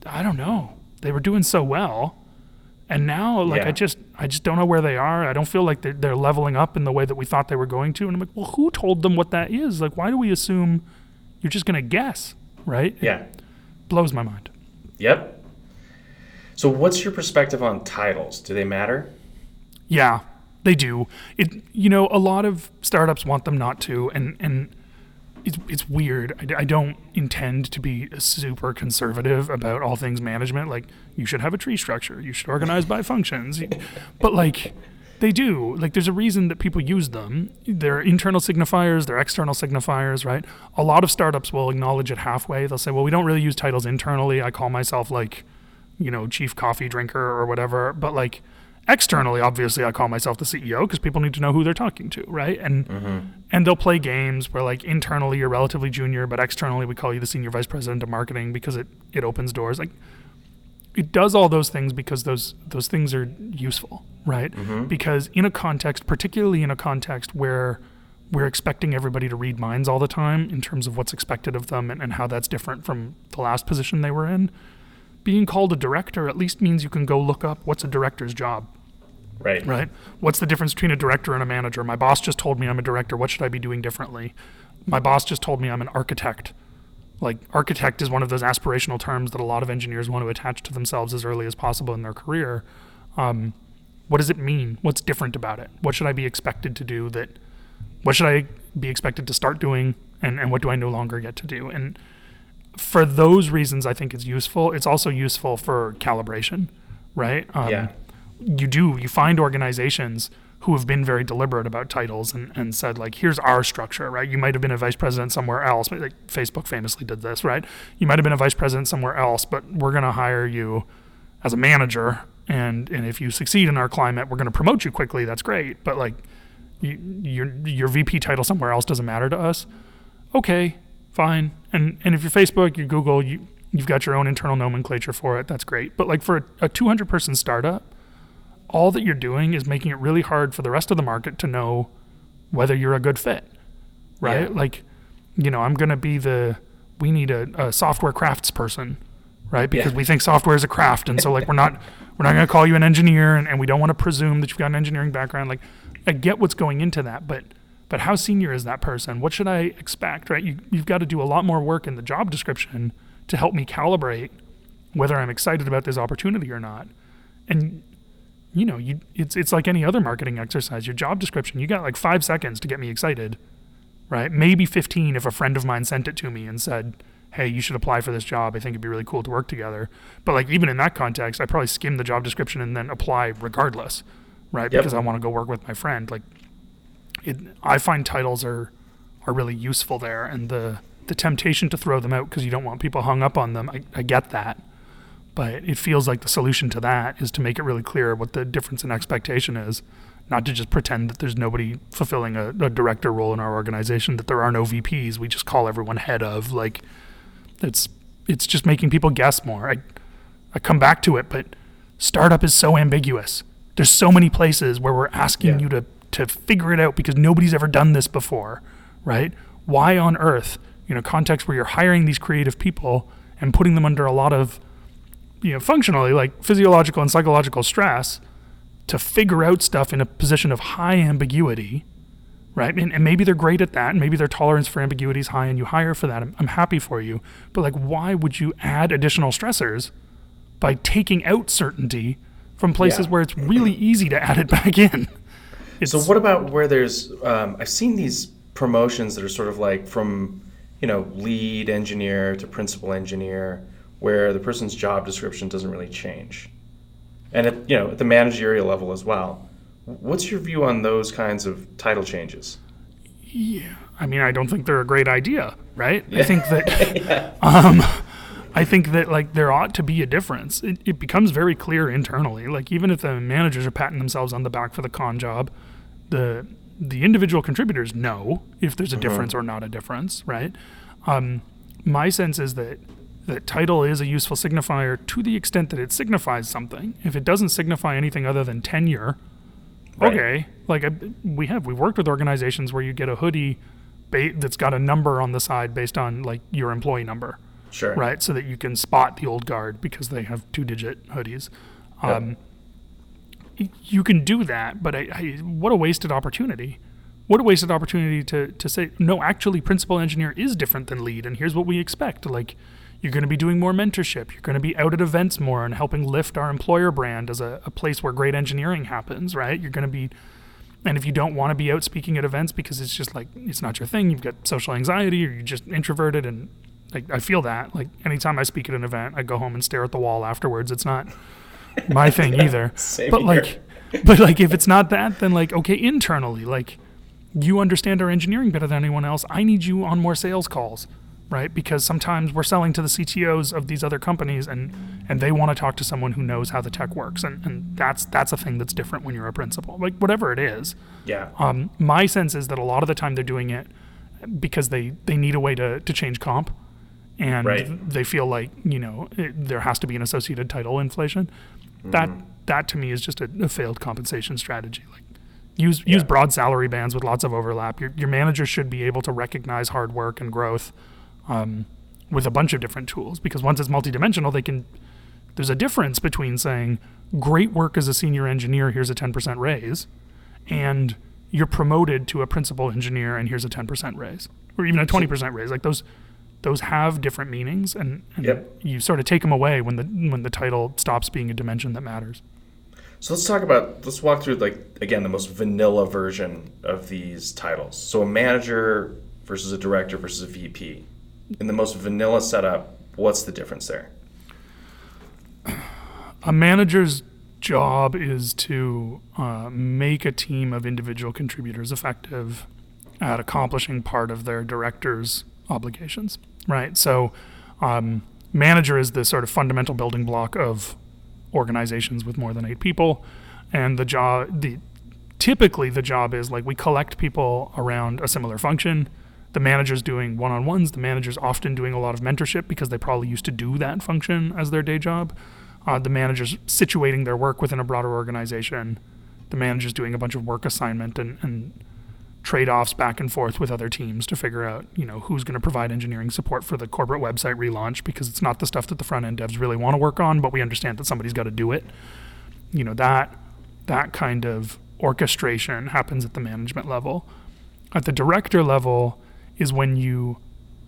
I don't know, they were doing so well, and now like I just don't know where they are. I don't feel like they're leveling up in the way that we thought they were going to. And I'm like, well, who told them what that is? Like, why do we assume you're just gonna guess, right? It blows my mind. Yep. So what's your perspective on titles? Do they matter? Yeah, they do. A lot of startups want them not to, and it's weird. I don't intend to be super conservative about all things management. Like, you should have a tree structure. You should organize by functions. But like, they do. Like, there's a reason that people use them. They're internal signifiers. They're external signifiers, right? A lot of startups will acknowledge it halfway. They'll say, well, we don't really use titles internally. I call myself like, chief coffee drinker or whatever. But like, externally, obviously, I call myself the CEO because people need to know who they're talking to, right? And they'll play games where, like, internally you're relatively junior, but externally we call you the senior vice president of marketing because it opens doors. Like, it does all those things because those things are useful, right? Because in a context, particularly in a context where we're expecting everybody to read minds all the time in terms of what's expected of them and how that's different from the last position they were in, being called a director at least means you can go look up what's a director's job. Right. What's the difference between a director and a manager? My boss just told me I'm a director. What should I be doing differently? My boss just told me I'm an architect. Like, architect is one of those aspirational terms that a lot of engineers want to attach to themselves as early as possible in their career. What does it mean? What's different about it? What should I be expected to do? What should I be expected to start doing? And what do I no longer get to do? And for those reasons, I think it's useful. It's also useful for calibration, right? You find organizations who have been very deliberate about titles and said, like, here's our structure, right? You might have been a vice president somewhere else. Like, Facebook famously did this, right? You might have been a vice president somewhere else, but we're going to hire you as a manager and if you succeed in our climate, we're going to promote you quickly. That's great. But like your VP title somewhere else doesn't matter to us. Okay, fine. And if you're Facebook, you Google, you've got your own internal nomenclature for it. That's great. But like for a 200 person startup, all that you're doing is making it really hard for the rest of the market to know whether you're a good fit, right? Yeah. Like, I'm going to be we need a software crafts person, right? Because we think software is a craft. And so like, we're not going to call you an engineer, and we don't want to presume that you've got an engineering background. Like, I get what's going into that, but how senior is that person? What should I expect, right? You've got to do a lot more work in the job description to help me calibrate whether I'm excited about this opportunity or not. And it's like any other marketing exercise. Your job description, you got like 5 seconds to get me excited, right? Maybe 15 if a friend of mine sent it to me and said, hey, you should apply for this job. I think it'd be really cool to work together. But like, even in that context, I probably skim the job description and then apply regardless, right? Yep. Because I want to go work with my friend. Like, I find titles are really useful there, and the temptation to throw them out because you don't want people hung up on them, I get that. But it feels like the solution to that is to make it really clear what the difference in expectation is, not to just pretend that there's nobody fulfilling a director role in our organization, that there are no VPs. We just call everyone head of. Like, it's just making people guess more. I come back to it, but startup is so ambiguous. There's so many places where we're asking you to figure it out because nobody's ever done this before, right? Why on earth, context where you're hiring these creative people and putting them under a lot of, functionally like physiological and psychological stress to figure out stuff in a position of high ambiguity, right? And maybe they're great at that, and maybe their tolerance for ambiguity is high and you hire for that. I'm happy for you. But like, why would you add additional stressors by taking out certainty from places where it's really easy to add it back in? So what about where there's, I've seen these promotions that are sort of like from, lead engineer to principal engineer, where the person's job description doesn't really change. And at the managerial level as well. What's your view on those kinds of title changes? Yeah, I mean, I don't think they're a great idea, right? I think that, I think that like there ought to be a difference. It becomes very clear internally. Like, even if the managers are patting themselves on the back for the con job, the individual contributors know if there's a difference or not a difference, right? My sense is that title is a useful signifier to the extent that it signifies something. If it doesn't signify anything other than tenure, okay. Like, we've worked with organizations where you get a hoodie that's got a number on the side based on like your employee number. Sure. Right, so that you can spot the old guard because they have 2-digit hoodies. You can do that, but what a wasted opportunity. What a wasted opportunity to say, no, actually, principal engineer is different than lead, and here's what we expect. Like, you're going to be doing more mentorship. You're going to be out at events more and helping lift our employer brand as a place where great engineering happens, right? You're going to be, and if you don't want to be out speaking at events because it's just like, it's not your thing, you've got social anxiety, or you're just introverted, and like, I feel that. Like, anytime I speak at an event, I go home and stare at the wall afterwards. It's not my thing either. But like, if it's not that, then like, okay, internally, like, you understand our engineering better than anyone else. I need you on more sales calls, right? Because sometimes we're selling to the CTOs of these other companies, and they want to talk to someone who knows how the tech works. And that's a thing that's different when you're a principal, like whatever it is. Yeah. My sense is that a lot of the time they're doing it because they need a way to change comp. And they feel like, there has to be an associated title inflation. That to me is just a failed compensation strategy. Like, use broad salary bands with lots of overlap. Your manager should be able to recognize hard work and growth with a bunch of different tools, because once it's multidimensional, there's a difference between saying, great work as a senior engineer, here's a 10% raise, and you're promoted to a principal engineer and here's a 10% raise, or even a 20% raise. Like, those have different meanings, and you sort of take them away when the title stops being a dimension that matters. So let's walk through, like, again, the most vanilla version of these titles. So a manager versus a director versus a VP. In the most vanilla setup, what's the difference there? A manager's job is to make a team of individual contributors effective at accomplishing part of their director's obligations, right? So manager is the sort of fundamental building block of organizations with more than 8 people. And typically the job is like we collect people around a similar function. The manager's doing one-on-ones. The manager's often doing a lot of mentorship because they probably used to do that function as their day job. The manager's situating their work within a broader organization. The manager's doing a bunch of work assignment and trade-offs back and forth with other teams to figure out, who's going to provide engineering support for the corporate website relaunch, because it's not the stuff that the front-end devs really want to work on, but we understand that somebody's got to do it. That kind of orchestration happens at the management level. At the director level is when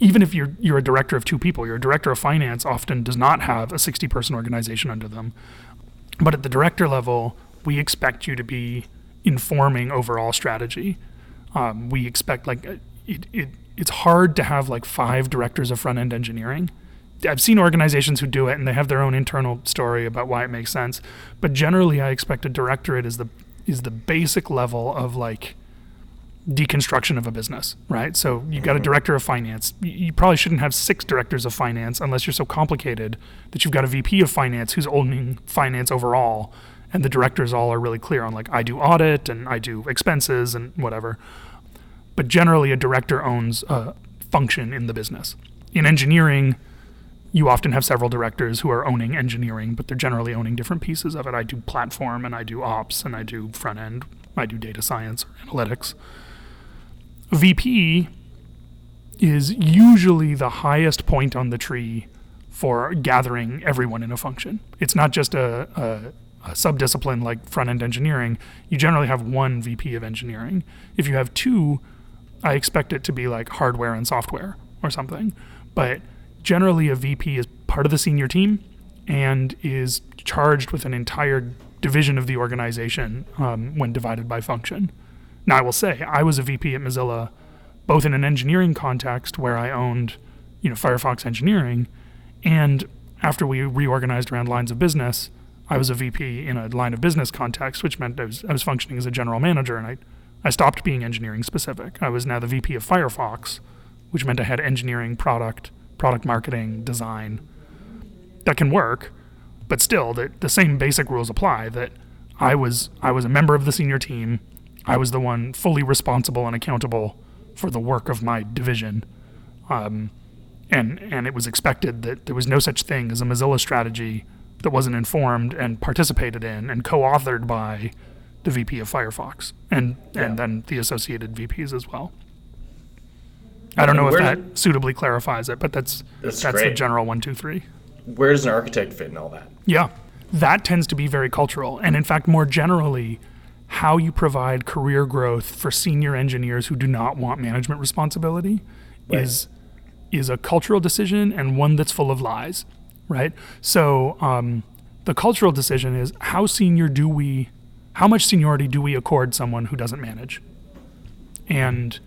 even if you're a director of 2 people, you're a director of finance often does not have a 60-person organization under them. But at the director level, we expect you to be informing overall strategy. We expect it's hard to have 5 directors of front-end engineering. I've seen organizations who do it and they have their own internal story about why it makes sense. But generally I expect a directorate is the basic level of deconstruction of a business, right? So you've got a director of finance. You probably shouldn't have 6 directors of finance unless you're so complicated that you've got a VP of finance who's owning finance overall, and the directors all are really clear on I do audit and I do expenses and whatever. But generally a director owns a function in the business. In engineering, you often have several directors who are owning engineering, but they're generally owning different pieces of it. I do platform and I do ops and I do front end. I do data science or analytics. VP is usually the highest point on the tree for gathering everyone in a function. It's not just a subdiscipline like front-end engineering. You generally have 1 VP of engineering. If you have 2, I expect it to be hardware and software or something. But generally a VP is part of the senior team and is charged with an entire division of the organization when divided by function. Now, I will say, I was a VP at Mozilla, both in an engineering context where I owned, Firefox engineering, and after we reorganized around lines of business, I was a VP in a line of business context, which meant I was functioning as a general manager, and I stopped being engineering specific. I was now the VP of Firefox, which meant I had engineering, product marketing, design. That can work, but still, the same basic rules apply, that I was a member of the senior team. I was the one fully responsible and accountable for the work of my division. And it was expected that there was no such thing as a Mozilla strategy that wasn't informed and participated in and co-authored by the VP of Firefox and then the associated VPs as well. I don't know if that suitably clarifies it, but that's the general 1, 2, 3. Where does an architect fit in all that? Yeah, that tends to be very cultural. And in fact, more generally, how you provide career growth for senior engineers who do not want management responsibility is a cultural decision, and one that's full of lies, right? So the cultural decision is how much seniority do we accord someone who doesn't manage? And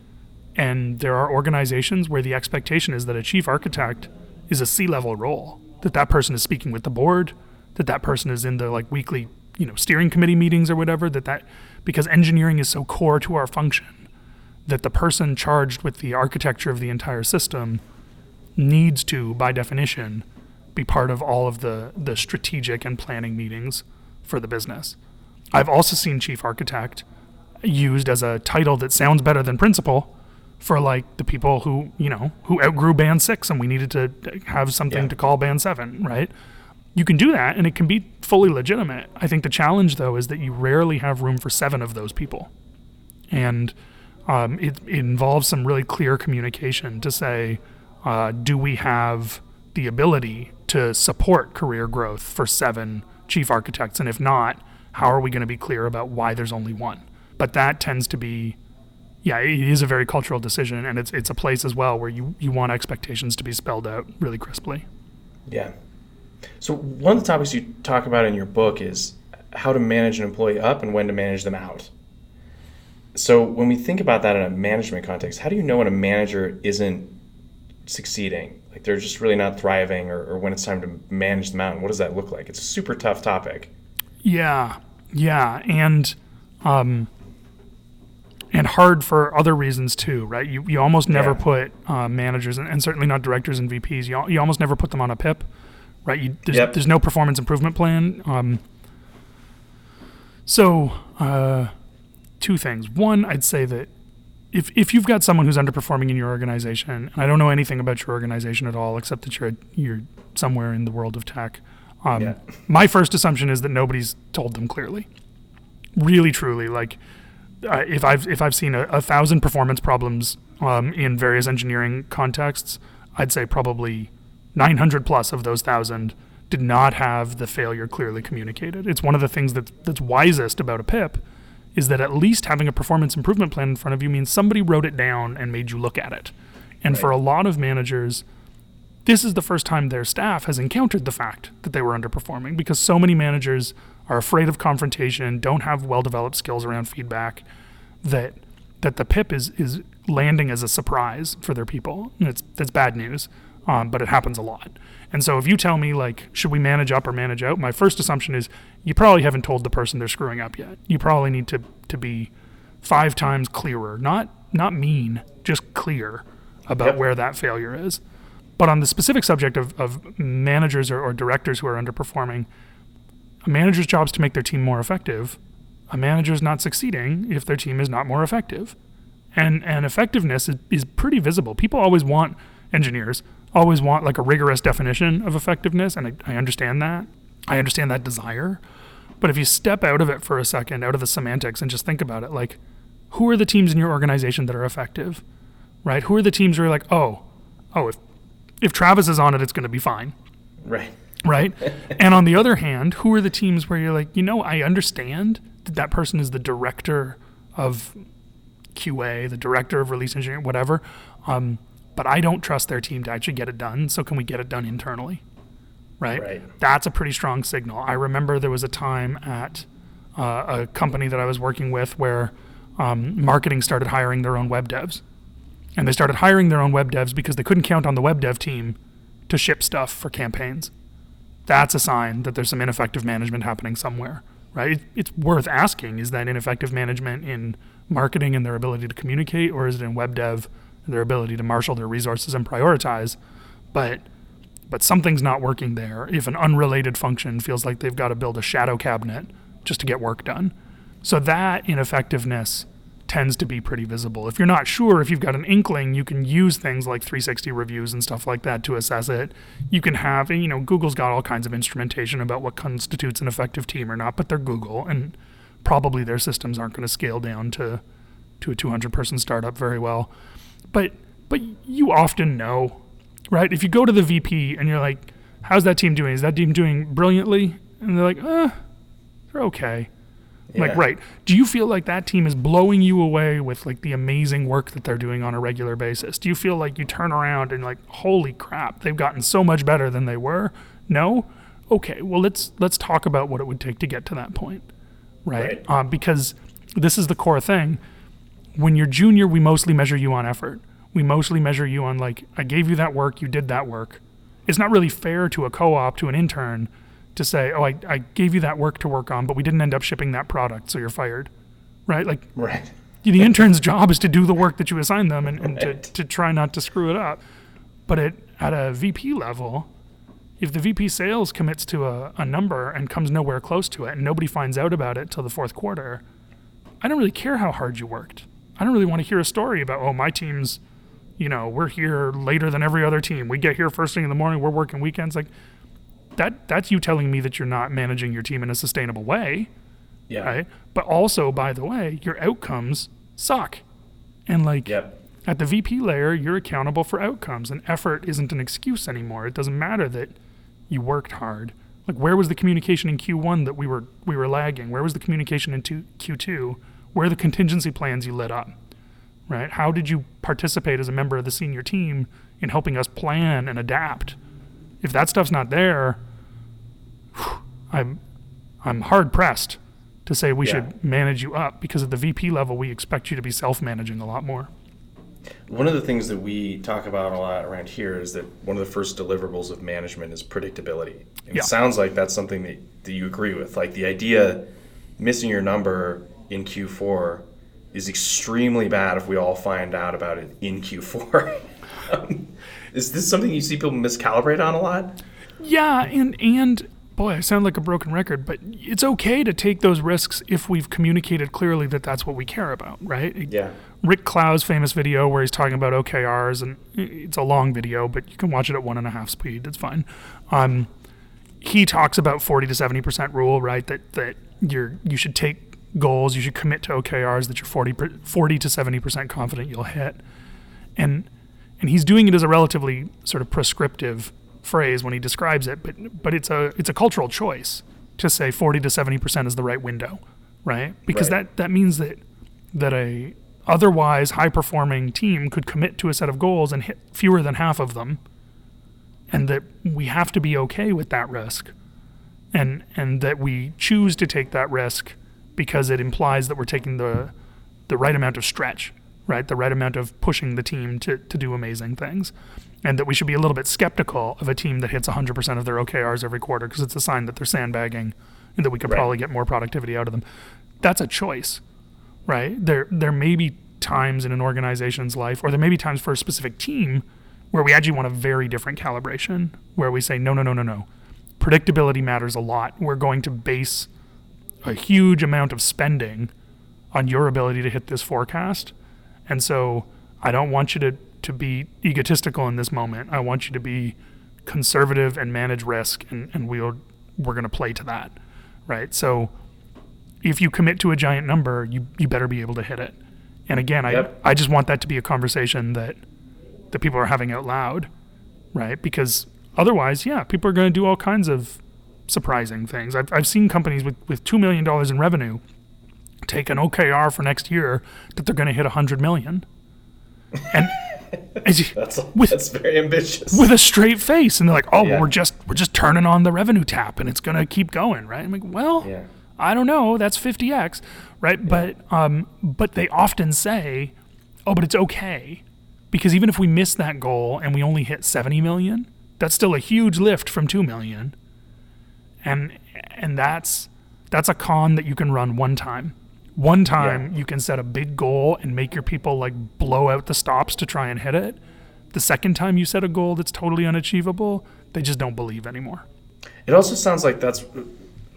there are organizations where the expectation is that a chief architect is a C-level role, that person is speaking with the board, that person is in the weekly steering committee meetings or whatever, because engineering is so core to our function that the person charged with the architecture of the entire system needs to, by definition, be part of all of the strategic and planning meetings for the business. I've also seen chief architect used as a title that sounds better than principal for the people who outgrew band 6 and we needed to have something to call band 7, right? You can do that, and it can be fully legitimate. I think the challenge, though, is that you rarely have room for 7 of those people. And it involves some really clear communication to say, do we have the ability to support career growth for 7 chief architects? And if not, how are we going to be clear about why there's only 1? But that tends to be, it is a very cultural decision, and it's a place as well where you want expectations to be spelled out really crisply. Yeah. So one of the topics you talk about in your book is how to manage an employee up and when to manage them out. So when we think about that in a management context, how do you know when a manager isn't succeeding? They're just really not thriving, or when it's time to manage them out? And what does that look like? It's a super tough topic. Yeah. And hard for other reasons too, right? You almost never put managers, and certainly not directors and VPs, you almost never put them on a PIP, right? There's no performance improvement plan. So two things. One, I'd say that if you've got someone who's underperforming in your organization, and I don't know anything about your organization at all, except that you're somewhere in the world of tech, my first assumption is that nobody's told them clearly. Really, truly, like if I've seen 1,000 performance problems in various engineering contexts, I'd say probably 900 plus of those 1,000 did not have the failure clearly communicated. It's one of the things that's wisest about a PIP is that at least having a performance improvement plan in front of you means somebody wrote it down and made you look at it. And for a lot of managers, this is the first time their staff has encountered the fact that they were underperforming, because so many managers are afraid of confrontation, don't have well-developed skills around feedback, that the PIP is landing as a surprise for their people. And that's bad news, but it happens a lot. And so if you tell me, like, should we manage up or manage out, my first assumption is you probably haven't told the person they're screwing up yet. You probably need to be 5 times clearer, not mean, just clear about where that failure is. But on the specific subject of managers or directors who are underperforming, a manager's job is to make their team more effective. A manager's not succeeding if their team is not more effective. And effectiveness is pretty visible. People engineers always want like a rigorous definition of effectiveness, and I understand that. I understand that desire. But if you step out of it for a second, out of the semantics, and just think about it, like, who are the teams in your organization that are effective, right? Who are the teams where you're like, if Travis is on it, it's going to be fine. Right? And on the other hand, who are the teams where you're like, I understand that person is the director of QA, the director of release engineering, whatever, but I don't trust their team to actually get it done, so can we get it done internally? Right? That's a pretty strong signal. I remember there was a time at a company that I was working with where marketing started hiring their own web devs. And they started hiring their own web devs because they couldn't count on the web dev team to ship stuff for campaigns. That's a sign that there's some ineffective management happening somewhere, right? It's worth asking, is that ineffective management in marketing and their ability to communicate, or is it in web dev and their ability to marshal their resources and prioritize? But something's not working there if an unrelated function feels like they've got to build a shadow cabinet just to get work done. So that ineffectiveness tends to be pretty visible. If you're not sure, if you've got an inkling, you can use things like 360 reviews and stuff like that to assess it. You can have, Google's got all kinds of instrumentation about what constitutes an effective team or not, but they're Google, and probably their systems aren't going to scale down to a 200-person startup very well. But you often know, right? If you go to the VP and you're like, how's that team doing? Is that team doing brilliantly? And they're like, they're okay. Yeah. Like, right. Do you feel like that team is blowing you away with like the amazing work that they're doing on a regular basis? Do you feel like you turn around and like, holy crap, they've gotten so much better than they were? No? Okay, well, let's talk about what it would take to get to that point, right? Because this is the core thing. When you're junior, we mostly measure you on effort. We mostly measure you on like, I gave you that work, you did that work. It's not really fair to a co-op, to an intern, to say, I gave you that work to work on, but we didn't end up shipping that product, so you're fired, right? Like, the intern's job is to do the work that you assign them and to try not to screw it up. But at a VP level, if the VP sales commits to a number and comes nowhere close to it and nobody finds out about it till the fourth quarter, I don't really care how hard you worked. I don't really want to hear a story about, my team's, we're here later than every other team. We get here first thing in the morning, we're working weekends. Like, that's you telling me that you're not managing your team in a sustainable way, right? But also, by the way, your outcomes suck. And like at the VP layer, you're accountable for outcomes, and effort isn't an excuse anymore. It doesn't matter that you worked hard. Like, where was the communication in Q1 that we were lagging? Where was the communication in Q2? Where are the contingency plans you lit up, right? How did you participate as a member of the senior team in helping us plan and adapt? If that stuff's not there, I'm hard pressed to say we should manage you up, because at the VP level we expect you to be self-managing a lot more. One of the things that we talk about a lot around here is that one of the first deliverables of management is predictability. And it sounds like that's something that you agree with. Like, the idea missing your number in Q4 is extremely bad if we all find out about it in Q4. Is this something you see people miscalibrate on a lot? Yeah, and boy, I sound like a broken record, but it's okay to take those risks if we've communicated clearly that that's what we care about, right? Yeah. Rick Clow's famous video where he's talking about OKRs, and it's a long video, but you can watch it at 1.5 speed. It's fine. He talks about 40 to 70% rule, right? That you should take goals, you should commit to OKRs that you're 40 to 70% confident you'll hit, and he's doing it as a relatively sort of prescriptive phrase when he describes it, but it's a cultural choice to say 40 to 70% is the right window, right? Because that means that a otherwise high-performing team could commit to a set of goals and hit fewer than half of them, and that we have to be okay with that risk, and that we choose to take that risk because it implies that we're taking the right amount of stretch, right? The right amount of pushing the team to do amazing things, and that we should be a little bit skeptical of a team that hits 100% of their OKRs every quarter because it's a sign that they're sandbagging and that we could probably get more productivity out of them. That's a choice. Right? There may be times in an organization's life, or there may be times for a specific team where we actually want a very different calibration, where we say, no. Predictability matters a lot. We're going to base a huge amount of spending on your ability to hit this forecast. And so I don't want you to be egotistical in this moment. I want you to be conservative and manage risk, and we're going to play to that, right? So if you commit to a giant number, you better be able to hit it. And again, I just want that to be a conversation that people are having out loud, right? Because otherwise, people are going to do all kinds of surprising things. I've seen companies with $2 million in revenue take an OKR for next year that they're going to hit $100 million. And that's very ambitious. With a straight face. And they're like, well, we're just turning on the revenue tap and it's going to keep going, right? I'm like, well, I don't know, that's 50x, right? Yeah. But they often say, but it's okay, because even if we miss that goal and we only hit 70 million, that's still a huge lift from 2 million. And that's a con that you can run one time. One time you can set a big goal and make your people like blow out the stops to try and hit it. The second time you set a goal that's totally unachievable, they just don't believe anymore. It also sounds like that's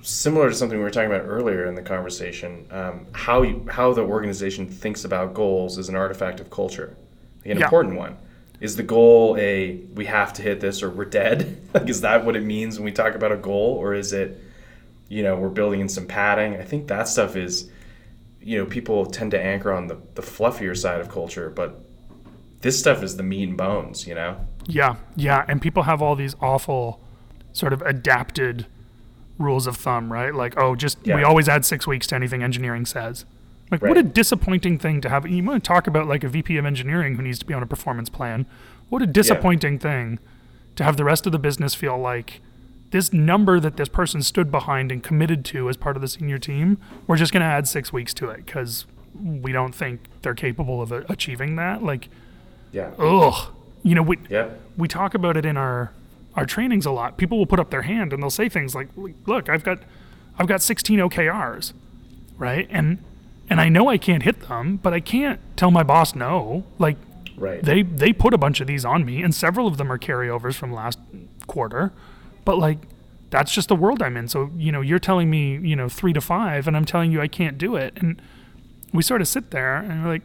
similar to something we were talking about earlier in the conversation. How the organization thinks about goals is an artifact of culture, an important one. Is the goal we have to hit this or we're dead? Like, is that what it means when we talk about a goal, or is it, we're building in some padding? I think that stuff is, people tend to anchor on the fluffier side of culture, but this stuff is the meat and bones, Yeah, and people have all these awful sort of adapted rules of thumb, right? Like, we always add 6 weeks to anything engineering says. Like, what a disappointing thing to have. You want to talk about like a VP of engineering who needs to be on a performance plan. What a disappointing thing to have the rest of the business feel like this number that this person stood behind and committed to as part of the senior team, we're just going to add 6 weeks to it because we don't think they're capable of achieving that. Like, we talk about it in our trainings a lot. People will put up their hand and they'll say things like, look, I've got 16 OKRs, right? And I know I can't hit them, but I can't tell my boss no. Like, they put a bunch of these on me, and several of them are carryovers from last quarter. But like, that's just the world I'm in. So, you're telling me, 3 to 5, and I'm telling you I can't do it. And we sort of sit there and we're like,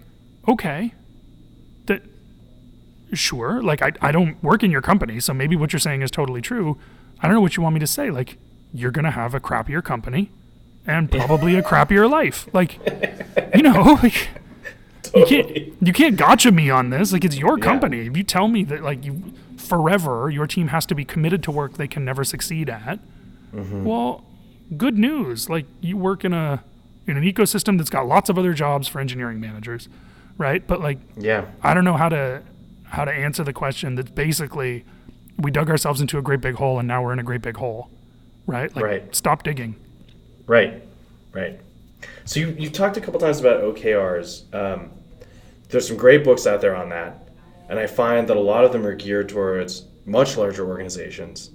okay, sure. Like, I don't work in your company, so maybe what you're saying is totally true. I don't know what you want me to say. Like, you're going to have a crappier company and probably a crappier life. Like, like, totally. you can't gotcha me on this. Like, it's your company. If you tell me that, like, forever your team has to be committed to work they can never succeed at, well, good news. Like, you work in an ecosystem that's got lots of other jobs for engineering managers, right? But like, I don't know how to answer the question that's basically, we dug ourselves into a great big hole and now we're in a great big hole, right? Like, stop digging. Right. So you've talked a couple times about OKRs. There's some great books out there on that, and I find that a lot of them are geared towards much larger organizations.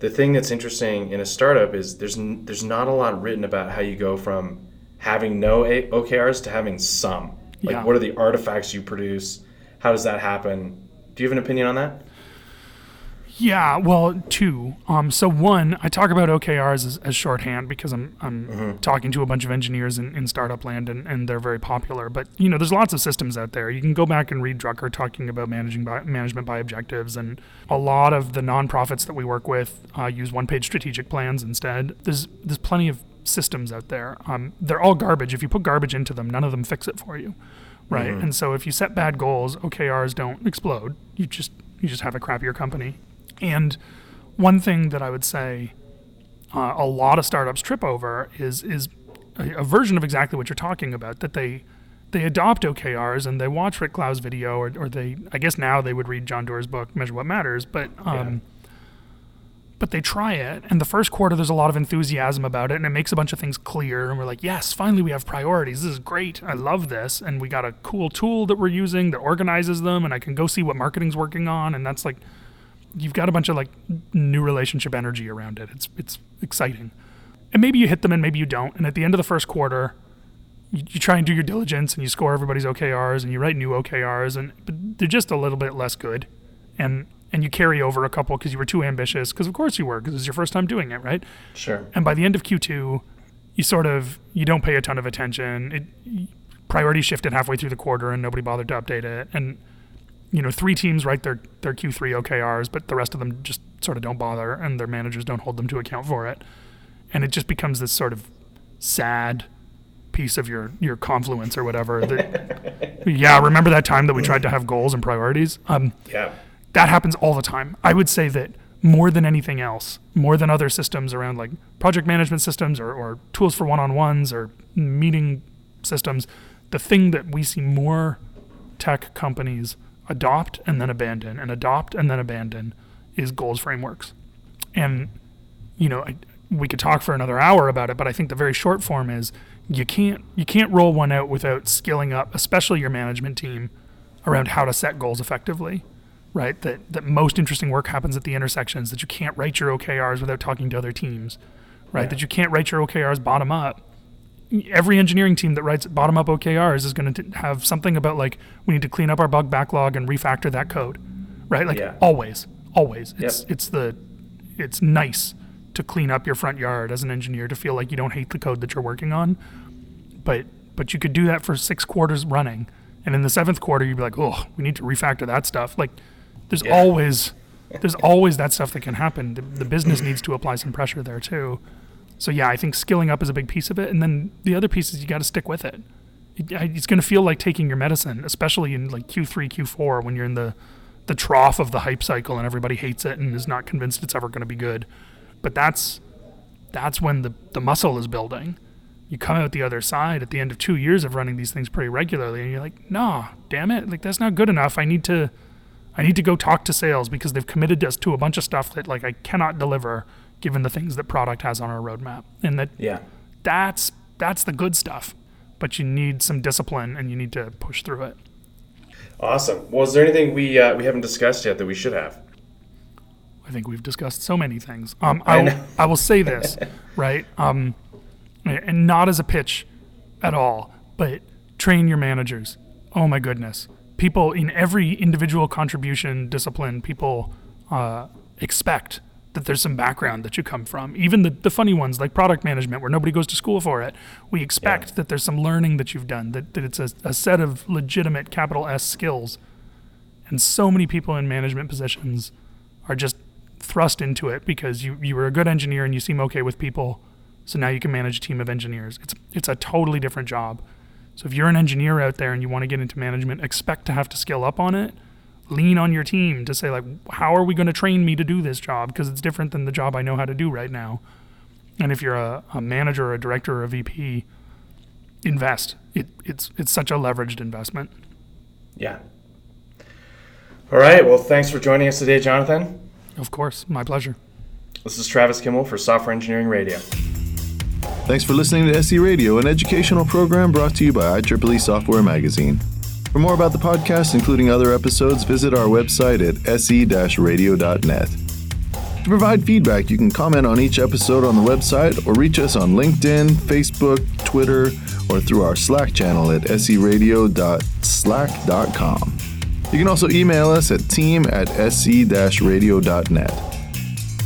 The thing that's interesting in a startup is there's not a lot written about how you go from having no OKRs to having some. Like, what are the artifacts you produce? How does that happen? Do you have an opinion on that? Yeah, well, two. So one, I talk about OKRs as shorthand because I'm talking to a bunch of engineers in startup land, and they're very popular. But there's lots of systems out there. You can go back and read Drucker talking about management by objectives, and a lot of the nonprofits that we work with use one-page strategic plans instead. There's plenty of systems out there. They're all garbage. If you put garbage into them, none of them fix it for you, right? And so if you set bad goals, OKRs don't explode. You just have a crappier company. And one thing that I would say a lot of startups trip over is a version of exactly what you're talking about, that they adopt OKRs and they watch Rick Klau's video, or they, I guess now they would read John Doerr's book, Measure What Matters, but they try it, and the first quarter there's a lot of enthusiasm about it, and it makes a bunch of things clear, and we're like, yes, finally we have priorities. This is great. I love this. And we got a cool tool that we're using that organizes them, and I can go see what marketing's working on, and that's like, you've got a bunch of like new relationship energy around it. It's exciting. And maybe you hit them and maybe you don't. And at the end of the first quarter, you try and do your diligence and you score everybody's OKRs and you write new OKRs, but they're just a little bit less good. And you carry over a couple because you were too ambitious, because of course you were, because it's your first time doing it, right? Sure. And by the end of Q2, you don't pay a ton of attention. Priorities shifted halfway through the quarter and nobody bothered to update it. And 3 teams write their Q3 OKRs, but the rest of them just sort of don't bother, and their managers don't hold them to account for it. And it just becomes this sort of sad piece of your confluence or whatever. Remember that time that we tried to have goals and priorities? That happens all the time. I would say that more than anything else, more than other systems around like project management systems or tools for one-on-ones or meeting systems, the thing that we see more tech companies adopt and then abandon and adopt and then abandon is goals frameworks. And we could talk for another hour about it, but I think the very short form is you can't roll one out without skilling up, especially your management team, around how to set goals effectively, right? That most interesting work happens at the intersections, that you can't write your OKRs without talking to other teams, right? That you can't write your OKRs bottom up. Every engineering team that writes bottom-up OKRs is going to have something about like, we need to clean up our bug backlog and refactor that code, right? Like always. It's nice to clean up your front yard as an engineer, to feel like you don't hate the code that you're working on, but you could do that for 6 quarters running, and in the 7th quarter you'd be like, oh, we need to refactor that stuff. Like there's always that stuff that can happen. The business needs to apply some pressure there too. So I think skilling up is a big piece of it. And then the other piece is you got to stick with it. It's going to feel like taking your medicine, especially in like Q3, Q4, when you're in the trough of the hype cycle and everybody hates it and is not convinced it's ever going to be good. But that's when the muscle is building. You come out the other side at the end of 2 years of running these things pretty regularly, and you're like, no, damn it, like that's not good enough. I need to go talk to sales because they've committed us to a bunch of stuff that like I cannot deliver, given the things that product has on our roadmap. And that's the good stuff, but you need some discipline and you need to push through it. Awesome. Well, is there anything we haven't discussed yet that we should have? I think we've discussed so many things. I will say this, right? And not as a pitch at all, but train your managers. Oh my goodness. People in every individual contribution discipline, people expect that there's some background that you come from. Even the funny ones like product management, where nobody goes to school for it. We expect that there's some learning that you've done, that it's a set of legitimate capital S skills. And so many people in management positions are just thrust into it because you were a good engineer and you seem okay with people, so now you can manage a team of engineers. It's a totally different job. So if you're an engineer out there and you want to get into management, expect to have to skill up on it. Lean on your team to say, like, how are we going to train me to do this job? Because it's different than the job I know how to do right now. And if you're a manager or a director or a VP, invest. It's such a leveraged investment. Yeah. All right. Well, thanks for joining us today, Johnathan. Of course. My pleasure. This is Travis Kimmel for Software Engineering Radio. Thanks for listening to SE Radio, an educational program brought to you by IEEE Software Magazine. For more about the podcast, including other episodes, visit our website at se-radio.net. To provide feedback, you can comment on each episode on the website or reach us on LinkedIn, Facebook, Twitter, or through our Slack channel at seradio.slack.com. You can also email us at team@sc-radio.net.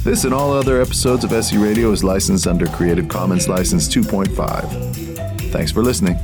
This and all other episodes of SC Radio is licensed under Creative Commons License 2.5. Thanks for listening.